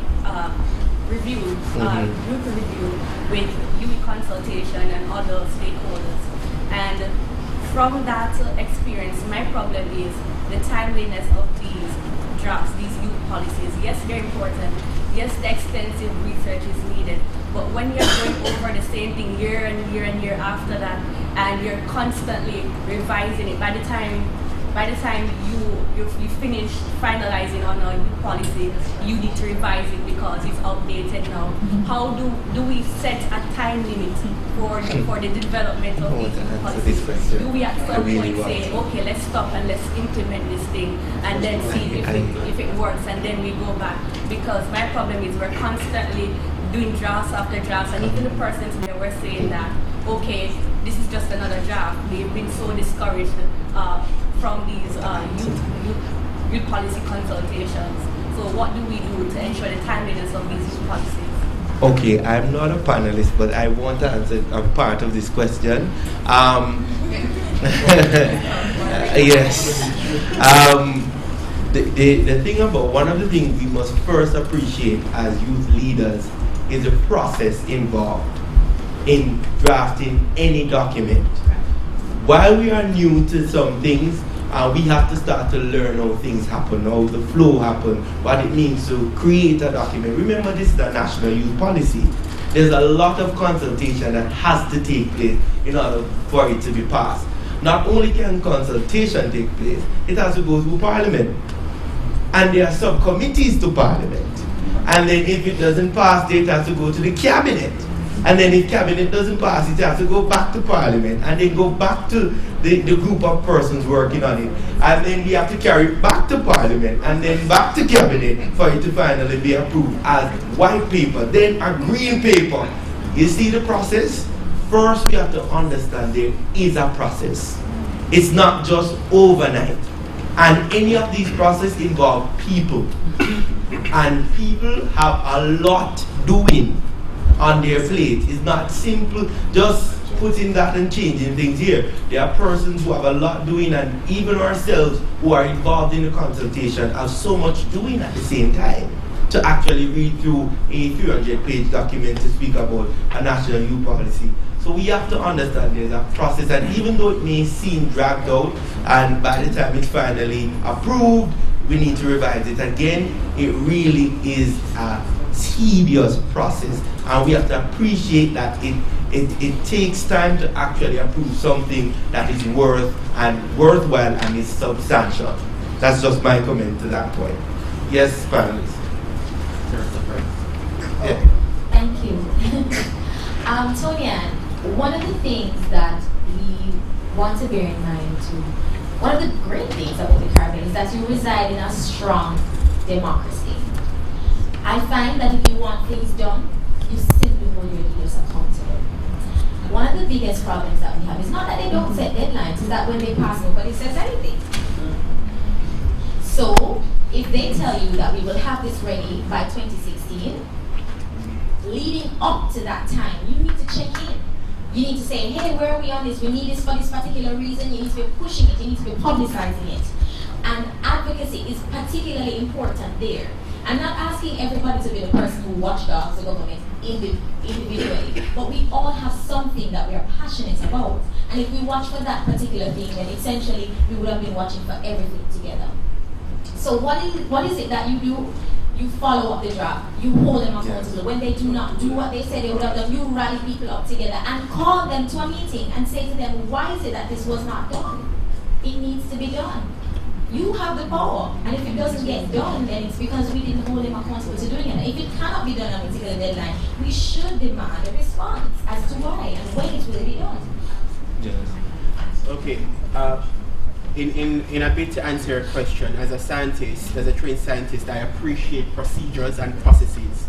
review, group review with youth consultation and other stakeholders. And from that experience, my problem is the timeliness of these drafts, these youth policies. Yes, they're important. Yes, the extensive research is needed. But when you're going over the same thing year and year and year after that, and you're constantly revising it, by the time you finish finalizing on a new policy, you need to revise it because it's outdated now. How do we set a time limit for the development of these new policies? Do we at some point say, okay, let's stop and let's implement this thing and then see if it works, and then we go back? Because my problem is we're constantly doing drafts after drafts, and even the persons there were saying that, okay, this is just another draft. They've been so discouraged from these youth policy consultations. So what do we do to ensure the timeliness of these youth policies? Okay, I'm not a panelist, but I want to answer a part of this question. Yes. The thing about, one of the things we must first appreciate as youth leaders is the process involved in drafting any document. While we are new to some things, we have to start to learn how things happen, how the flow happens, what it means to create a document. Remember, this is a national youth policy. There's a lot of consultation that has to take place in order for it to be passed. Not only can consultation take place, it has to go through Parliament. And there are subcommittees to Parliament. And then if it doesn't pass, it has to go to the Cabinet. And then if Cabinet doesn't pass, it has to go back to Parliament. And then go back to the group of persons working on it. And then we have to carry it back to Parliament. And then back to Cabinet for it to finally be approved as white paper. Then a green paper. You see the process? First, we have to understand there is a process. It's not just overnight. And any of these processes involve people. And people have a lot doing on their plate. It's not simple just putting that and changing things here. There are persons who have a lot doing, and even ourselves who are involved in the consultation have so much doing at the same time to actually read through a 300-page document to speak about a national youth policy. So we have to understand there's a process, and even though it may seem dragged out, and by the time it's finally approved, we need to revise it again. It really is a tedious process, and we have to appreciate that it takes time to actually approve something that is worthwhile and is substantial. That's just my comment to that point. Yes, panelists. Yeah. Thank you. Tonian, one of the things that we want to bear in mind too, one of the great things about the Caribbean is that you reside in a strong democracy. I find that if you want things done, you simply hold your leaders accountable. One of the biggest problems that we have is not that they don't set deadlines, it's that when they pass, nobody says anything. So, if they tell you that we will have this ready by 2016, leading up to that time, you need to check in. You need to say, hey, where are we on this? We need this for this particular reason. You need to be pushing it. You need to be publicizing it. And advocacy is particularly important there. I'm not asking everybody to be the person who watchdogs the government individually, but we all have something that we are passionate about. And if we watch for that particular thing, then essentially we would have been watching for everything together. So what is it that you do? You follow up the draft. You hold them accountable. When they do not do what they said they would have done, you rally people up together and call them to a meeting and say to them, why is it that this was not done? it needs to be done. You have the power, and if it doesn't get done, then it's because we didn't hold them accountable to doing it. If it cannot be done on a particular deadline, we should demand a response as to why and when it will be done. Yes. Okay. In a bit to answer your question, as a scientist, as a trained scientist, I appreciate procedures and processes.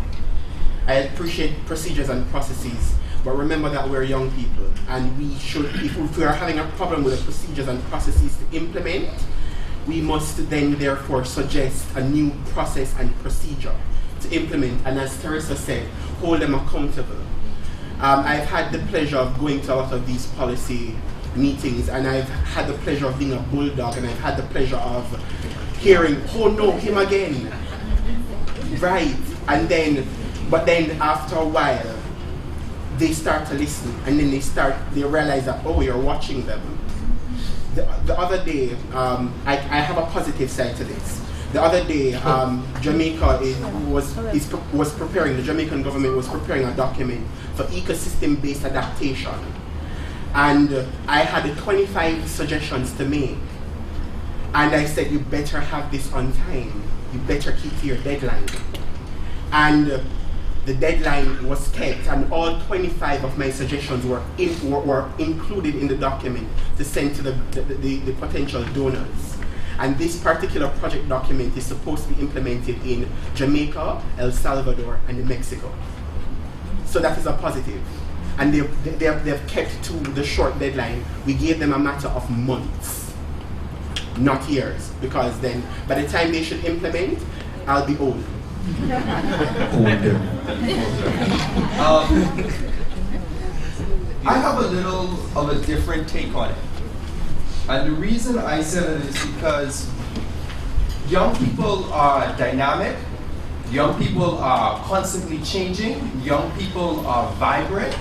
But remember that we're young people, and we should, if we are having a problem with the procedures and processes to implement, we must then therefore suggest a new process and procedure to implement, and as Terisa said, hold them accountable. I've had the pleasure of going to a lot of these policy meetings, and I've had the pleasure of being a bulldog, and I've had the pleasure of hearing, oh no, him again. Right, but then after a while, they start to listen, and then they realize that, oh, you're watching them. The other day, I have a positive side to this. The other day, Jamaica was preparing, the Jamaican government was preparing a document for ecosystem-based adaptation. And I had 25 suggestions to make. And I said, you better have this on time. You better keep to your deadline. And the deadline was kept, and all 25 of my suggestions were included in the document to send to the potential donors. And this particular project document is supposed to be implemented in Jamaica, El Salvador, and Mexico. So that is a positive. And they've kept to the short deadline. We gave them a matter of months, not years, because then by the time they should implement, I'll be old. I have a little of a different take on it. And the reason I said it is because young people are dynamic, young people are constantly changing, young people are vibrant.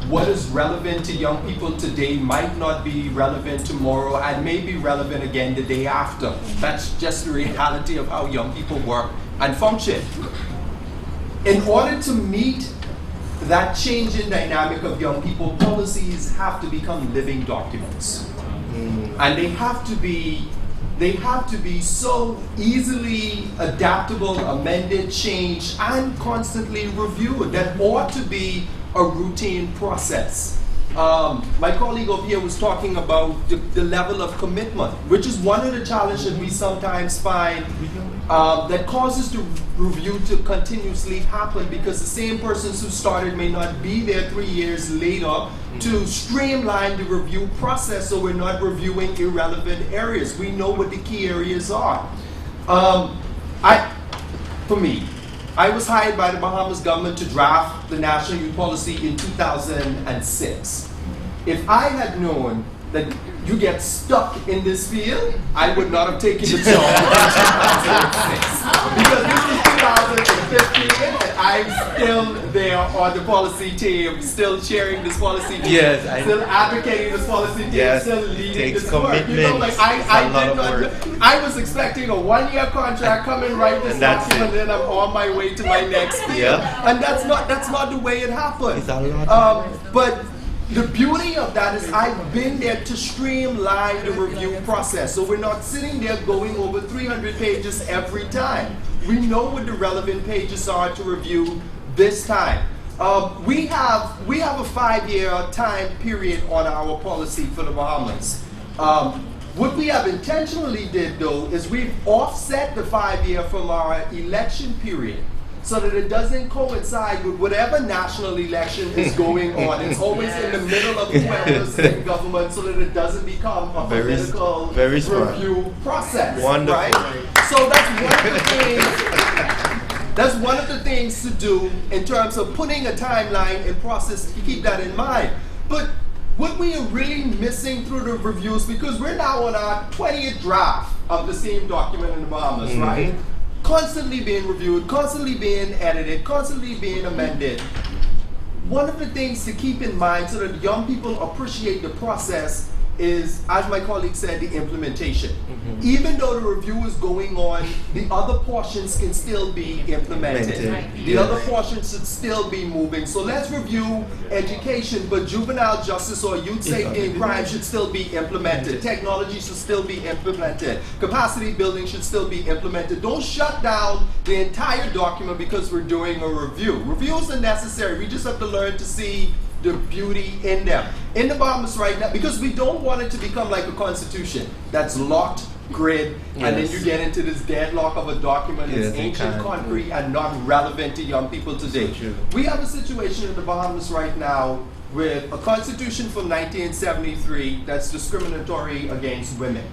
What is relevant to young people today might not be relevant tomorrow and may be relevant again the day after. That's just the reality of how young people work and function. In order to meet that changing dynamic of young people, policies have to become living documents. And they have to be so easily adaptable, amended, changed, and constantly reviewed. That ought to be a routine process. My colleague over here was talking about the level of commitment, which is one of the challenges that we sometimes find that causes the review to continuously happen, because the same persons who started may not be there 3 years later to streamline the review process, so we're not reviewing irrelevant areas. We know what the key areas are. For me, I was hired by the Bahamas government to draft the National Youth Policy in 2006. If I had known that you get stuck in this field, I would not have taken the job in 2006. Because this is 2015 and I'm still there on the policy team, still chairing this policy team, still advocating this policy team, still leading this work. You know, like I was expecting a 1-year contract, coming right this document, and then I'm on my way to my next field. And that's not the way it happened. But the beauty of that is I've been there to streamline the review process. So we're not sitting there going over 300 pages every time. We know what the relevant pages are to review this time. We have a 5-year time period on our policy for the Bahamas. What we have intentionally did though is we've offset the 5-year from our election period, so that it doesn't coincide with whatever national election is going on. It's always in the middle of whoever's in government, so that it doesn't become a political review process. Wonderful. Right? So that's one of the things to do in terms of putting a timeline and process to keep that in mind. But what we are really missing through the reviews, because we're now on our 20th draft of the same document in the Bahamas, right? Constantly being reviewed, constantly being edited, constantly being amended. One of the things to keep in mind so that young people appreciate the process is, as my colleague said, the implementation. Even though the review is going on, the other portions can still be implemented. The other portions should still be moving. So let's review education, but juvenile justice or youth safety and crime should still be implemented. Technology should still be implemented. Capacity building should still be implemented. Don't shut down the entire document because we're doing a review. Reviews are necessary. We just have to learn to see the beauty in them. In the Bahamas right now, because we don't want it to become like a constitution that's locked, grid, and then you get into this deadlock of a document that's ancient, concrete, and not relevant to young people today. We have a situation in the Bahamas right now with a constitution from 1973 that's discriminatory against women.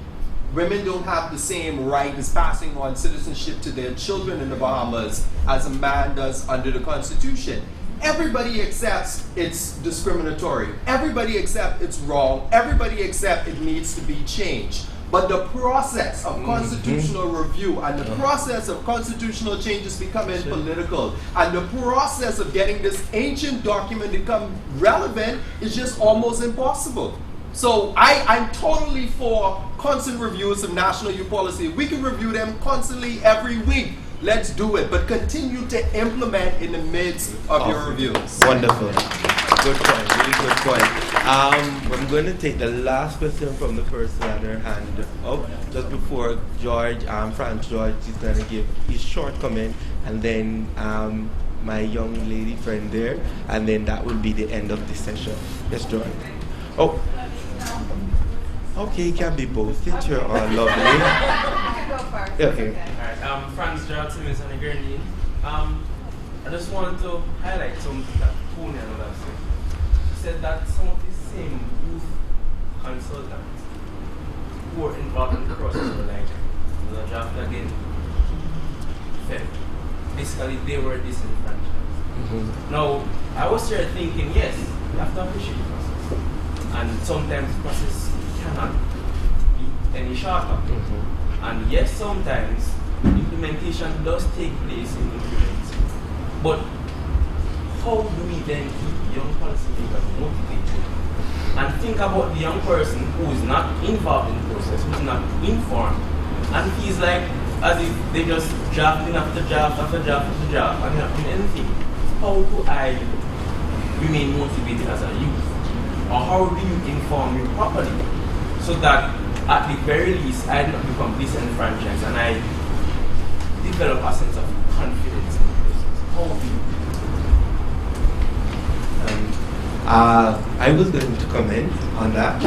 Women don't have the same right as passing on citizenship to their children in the Bahamas as a man does under the Constitution. Everybody accepts it's discriminatory. Everybody accepts it's wrong. Everybody accepts it needs to be changed. But the process of constitutional review and the process of constitutional changes becoming political and the process of getting this ancient document to become relevant is just almost impossible. So I'm totally for constant reviews of national youth policy. We can review them constantly every week. Let's do it, but continue to implement in the midst of your reviews. Wonderful. Good point, really good point. I'm going to take the last question from the person on her hand up just before George, Frank George is going to give his short comment, and then my young lady friend there, and then that will be the end of the session. Yes, George. Oh. Okay, it can be both. Since you're all lovely. Okay. Alright, Franz Johnson is on the Grenadine. I just wanted to highlight something that Tony and others said. She said that some of the same youth consultants who were involved in the process were like, the draft again, fair. Basically, they were disenfranchised. Now, I was here thinking, yes, you have to appreciate the process. And sometimes the process cannot be any shorter. And yes, sometimes implementation does take place in increments. But how do we then keep young policymakers motivated? And think about the young person who is not involved in the process, who is not informed, and feels like as if they just drafting after draft after draft after draft and not doing anything. How do I remain motivated as a youth? Or how do you inform me properly so that at the very least I do not become disenfranchised and I develop a sense of confidence in the process? How do you? I was going to comment on that.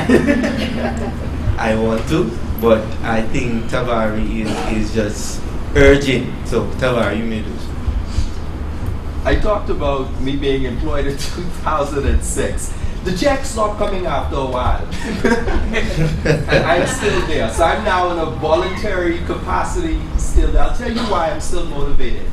I want to, but I think Tavarrie is just urging. So Tavarrie, you may do so. I talked about me being employed in 2006. The checks stopped coming after a while. And I'm still there. So I'm now in a voluntary capacity still there. I'll tell you why I'm still motivated.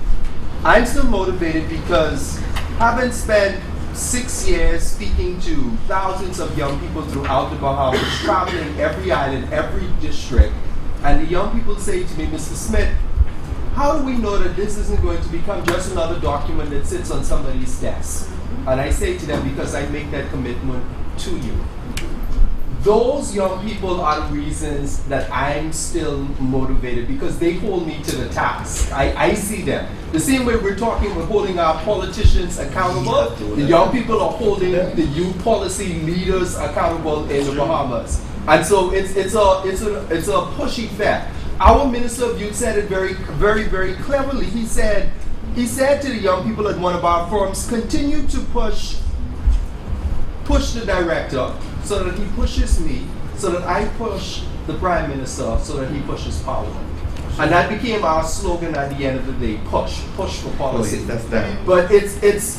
I'm still motivated because having spent 6 years speaking to thousands of young people throughout the Bahamas, traveling every island, every district, and the young people say to me, Mr. Smith, how do we know that this isn't going to become just another document that sits on somebody's desk? And I say to them, because I make that commitment to you. Those young people are the reasons that I'm still motivated, because they hold me to the task. I see them. The same way we're holding our politicians accountable, the young people are holding the youth policy leaders accountable in the Bahamas. And so it's a push effect. Our Minister of Youth said it very, very, very cleverly. He said to the young people at one of our forums, continue to push the director so that he pushes me, so that I push the Prime Minister, so that he pushes Parliament. And that became our slogan at the end of the day, push for policy. That's that. But it's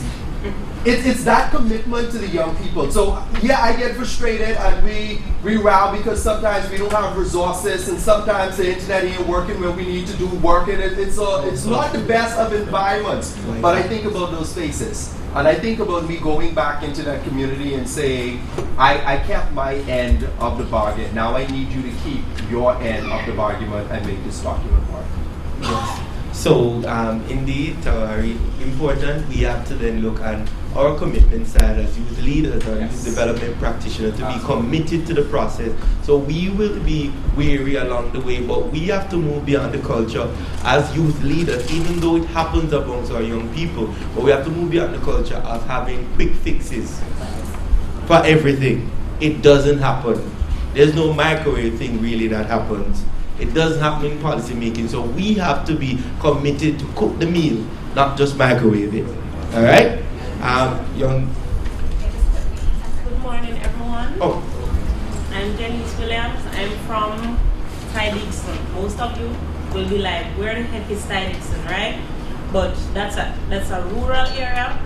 that commitment to the young people. So yeah, I get frustrated and we row because sometimes we don't have resources and sometimes the internet ain't working where we need to do work, and it's not the best of environments. But I think about those faces. And I think about me going back into that community and saying, I kept my end of the bargain. Now I need you to keep your end of the bargain and make this document work. Yes. So indeed, Tavarrie, important. We have to then look at our commitment side as youth leaders or youth development practitioners to be committed to the process. So we will be weary along the way, but we have to move beyond the culture as youth leaders, even though it happens amongst our young people. But we have to move beyond the culture of having quick fixes for everything. It doesn't happen. There's no microwave thing really that happens. It doesn't happen in policy making, so we have to be committed to cook the meal, not just microwave it. All right? Young. Good morning, everyone. Oh. I'm Denise Williams. I'm from Kingston. Most of you will be like, where the heck is Kingston, right? But that's a rural area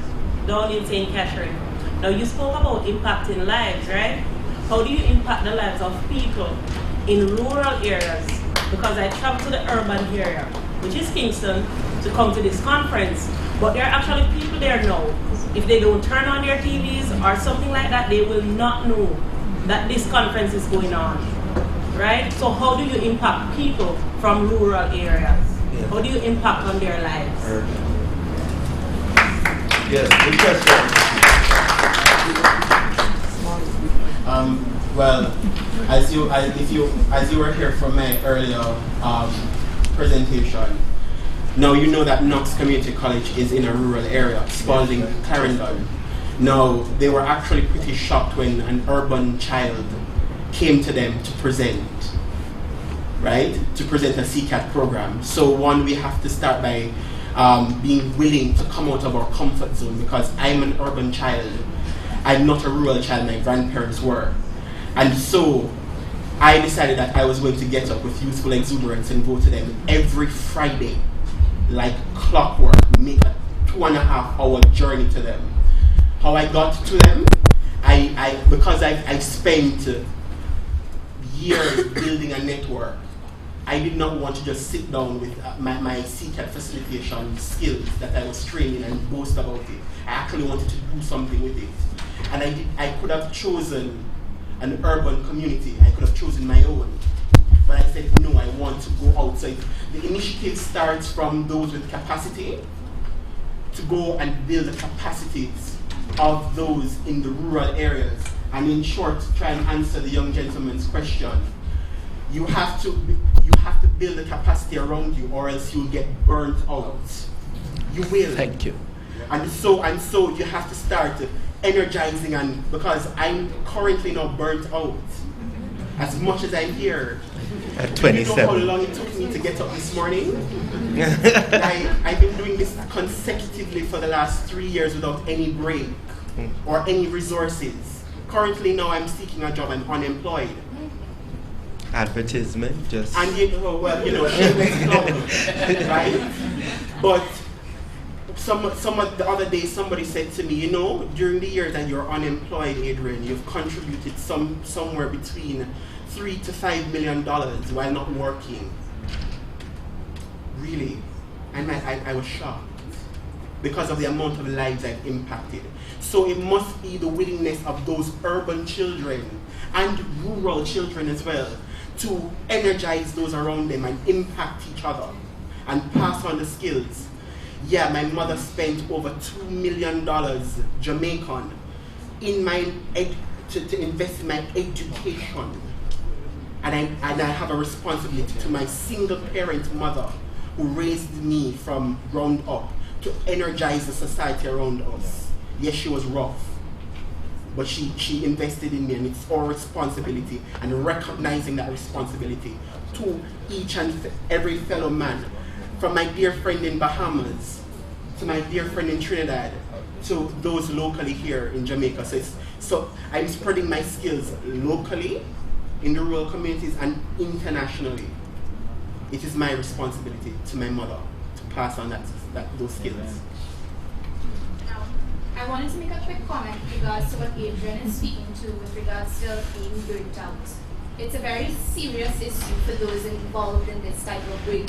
down in St. Catherine. Now you spoke about impacting lives, right? How do you impact the lives of people in rural areas? Because I travel to the urban area, which is Kingston, to come to this conference. But there are actually people there now. If they don't turn on their TVs or something like that, they will not know that this conference is going on, right? So how do you impact people from rural areas? How do you impact on their lives? Yes, good question. Well, as you were here from my earlier presentation, now you know that Knox Community College is in a rural area, Spalding, Clarendon. Now, they were actually pretty shocked when an urban child came to them to present, right? To present a CCAT program. So one, we have to start by being willing to come out of our comfort zone, because I'm an urban child. I'm not a rural child, my grandparents were. And so I decided that I was going to get up with youthful exuberance and go to them every Friday, like clockwork, make a 2.5-hour journey to them. How I got to them, because I spent years building a network, I did not want to just sit down with my CCAT facilitation skills that I was training and boast about it. I actually wanted to do something with it. And I could have chosen an urban community. I could have chosen my own. But I said, no, I want to go outside. The initiative starts from those with capacity to go and build the capacities of those in the rural areas. And in short, to try and answer the young gentleman's question, you have to build the capacity around you, or else you'll get burnt out. You will. Thank you. And so you have to start energizing, and because I'm currently now burnt out, as much as I'm here. At 27. You know how long it took me to get up this morning? I've been doing this consecutively for the last 3 years without any break or any resources. Currently now I'm seeking a job, I'm unemployed. Advertisement, just. And right? But the other day somebody said to me, during the year that you're unemployed, Adrian, you've contributed somewhere between $3 to $5 million while not working. Really? And I was shocked because of the amount of lives I've impacted. So it must be the willingness of those urban children and rural children as well to energize those around them and impact each other and pass on the skills. Yeah, my mother spent over $2 million Jamaican to invest in my education. And I have a responsibility to my single parent mother who raised me from ground up to energize the society around us. Yes, she was rough, but she invested in me, and it's our responsibility, and recognizing that responsibility to each and every fellow man, from my dear friend in Bahamas to my dear friend in Trinidad to those locally here in Jamaica. So I'm spreading my skills locally in the rural communities and internationally. It is my responsibility to my mother to pass on those skills. I wanted to make a quick comment in regards to what Adrian is speaking to with regards to being burnt out. It's a very serious issue for those involved in this type of work.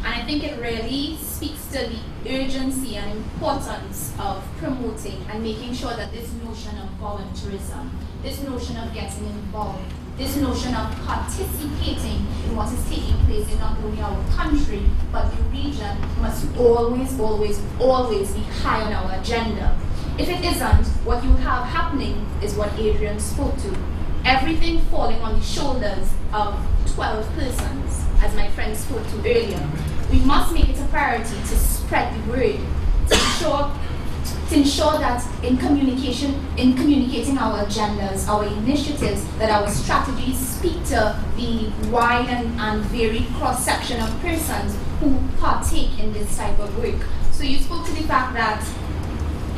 And I think it really speaks to the urgency and importance of promoting and making sure that this notion of volunteerism, this notion of getting involved, this notion of participating in what is taking place in not only our country, but the region must always, always, always be high on our agenda. If it isn't, what you have happening is what Adrian spoke to. Everything falling on the shoulders of 12 persons, as my friend spoke to earlier. We must make it a priority to spread the word, to ensure that in communicating our agendas, our initiatives, that our strategies speak to the wide and varied cross-section of persons who partake in this type of work. So you spoke to the fact that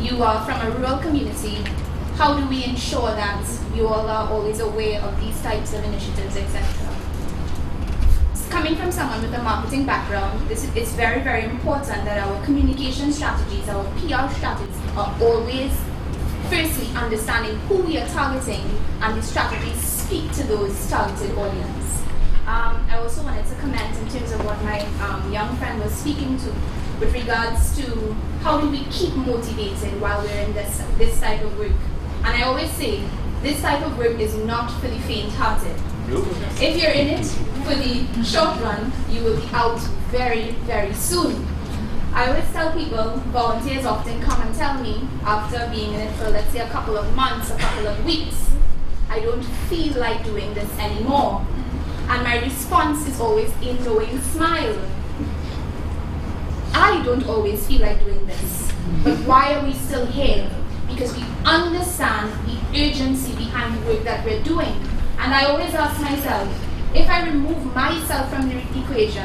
you are from a rural community. How do we ensure that you all are always aware of these types of initiatives, etc.? Coming from someone with a marketing background, it's very, very important that our communication strategies, our PR strategies are always, firstly, understanding who we are targeting, and the strategies speak to those targeted audience. I also wanted to comment in terms of what my young friend was speaking to with regards to how do we keep motivated while we're in this type of work. And I always say, this type of work is not for the faint-hearted. If you're in it for the short run, you will be out very, very soon. I always tell people, volunteers often come and tell me, after being in it for, let's say, a couple of months, a couple of weeks, I don't feel like doing this anymore. And my response is always a knowing smile. I don't always feel like doing this. But why are we still here? Because we understand the urgency behind the work that we're doing. And I always ask myself, if I remove myself from the equation,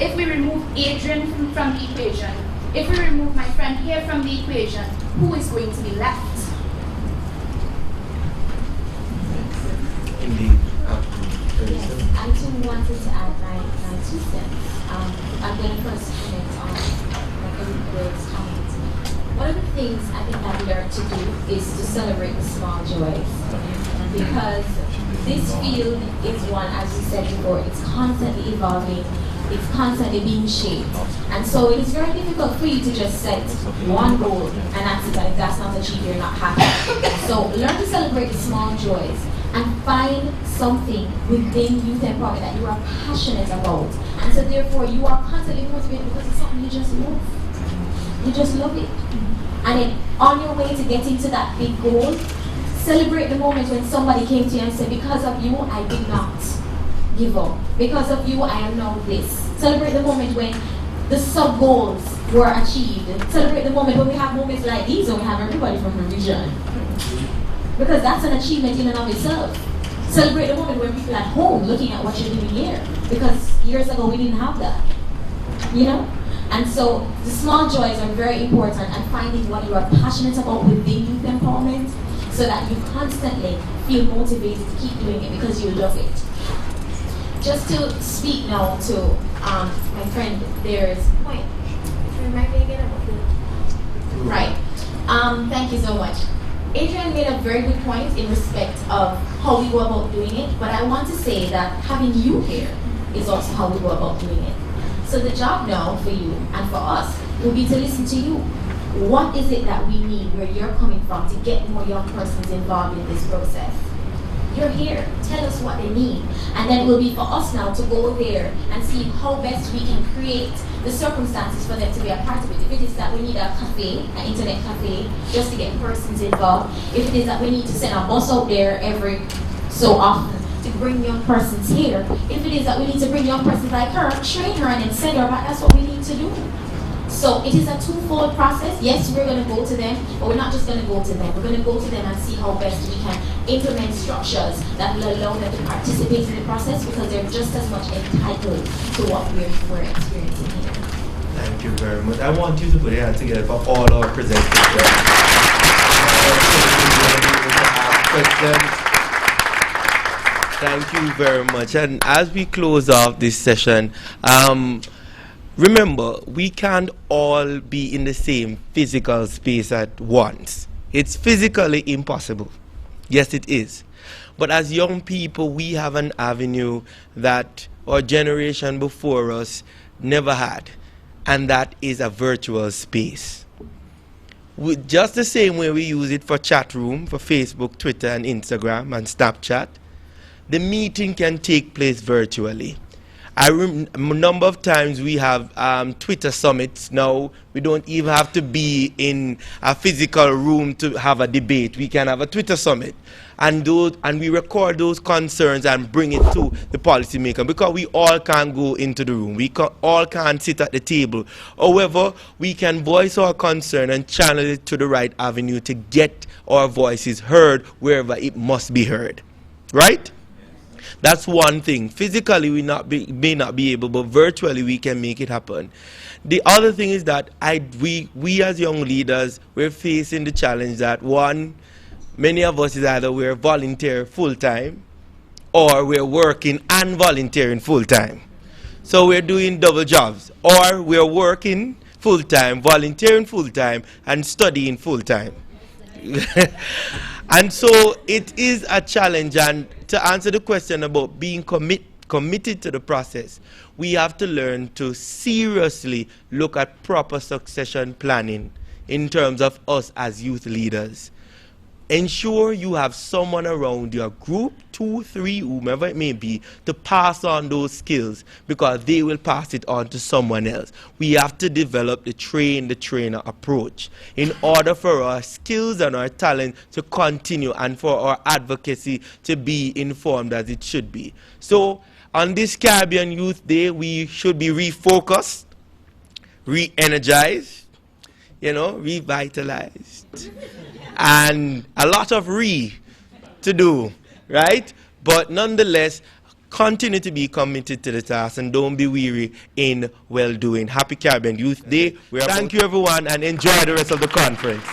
if we remove Adrian from the equation, if we remove my friend here from the equation, who is going to be left? Indeed. Yes, I too wanted to add my 2 cents. I'm going to first comment on my colleague's comment. One of the things I think I've learned to do is to celebrate the small joys. Because this field is one, as you said before, it's constantly evolving, it's constantly being shaped. And so it is very difficult for you to just set one goal and that's it, and if that's not achieved, you're not happy. So learn to celebrate the small joys and find something within youth empowerment that you are passionate about. And so therefore you are constantly motivated because it's something you just love. You just love it. And then on your way to getting to that big goal, celebrate the moment when somebody came to you and said, because of you, I did not give up. Because of you, I am now this. Celebrate the moment when the sub-goals were achieved. Celebrate the moment when we have moments like these, when we have everybody from the region. Because that's an achievement in and of itself. Celebrate the moment when people at home looking at what you're doing here. Because years ago, we didn't have that. You know? And so the small joys are very important, and finding what you are passionate about within youth empowerment, so that you constantly feel motivated to keep doing it because you love it. Just to speak now to my friend, there's point. Remind me again about the right. Thank you so much. Adrian made a very good point in respect of how we go about doing it, but I want to say that having you here is also how we go about doing it. So the job now for you and for us will be to listen to you. What is it that we need, where you're coming from, to get more young persons involved in this process? You're here. Tell us what they need. And then it will be for us now to go there and see how best we can create the circumstances for them to be a part of it. If it is that we need a cafe, an internet cafe, just to get persons involved. If it is that we need to send a bus out there every so often to bring young persons here. If it is that we need to bring young persons like her, train her and then send her back, that's what we need to do. So it is a twofold process. Yes, we're going to go to them, but we're not just going to go to them. We're going to go to them and see how best we can implement structures that will allow them to participate in the process, because they're just as much entitled to what we're experiencing here. Thank you very much. I want you to put your hands together for all our presenters. Thank you very much. And as we close off this session, remember, we can't all be in the same physical space at once. It's physically impossible. Yes, it is. But as young people, we have an avenue that our generation before us never had, and that is a virtual space. Just the same way we use it for chat room, for Facebook, Twitter, and Instagram, and Snapchat, the meeting can take place virtually. A number of times we have Twitter summits now. We don't even have to be in a physical room to have a debate. We can have a Twitter summit. And we record those concerns and bring it to the policymaker, because we all can't go into the room. We all can't sit at the table. However, we can voice our concern and channel it to the right avenue to get our voices heard wherever it must be heard. Right? That's one thing. Physically, we may not be able, but virtually we can make it happen. The other thing is that we as young leaders, we're facing the challenge that, one, many of us is either we're volunteer full-time or we're working and volunteering full-time. So we're doing double jobs, or we're working full-time, volunteering full-time, and studying full-time. And so it is a challenge. And to answer the question about being committed to the process, we have to learn to seriously look at proper succession planning in terms of us as youth leaders. Ensure you have someone around your group, 2, 3, whomever it may be, to pass on those skills, because they will pass it on to someone else. We have to develop the train-the-trainer approach in order for our skills and our talent to continue and for our advocacy to be informed as it should be. So on this Caribbean Youth Day, we should be refocused, re-energized, revitalized. And a lot of to do, right? But nonetheless, continue to be committed to the task and don't be weary in well-doing. Happy Caribbean Youth Day. Thank you, everyone, and enjoy the rest of the conference.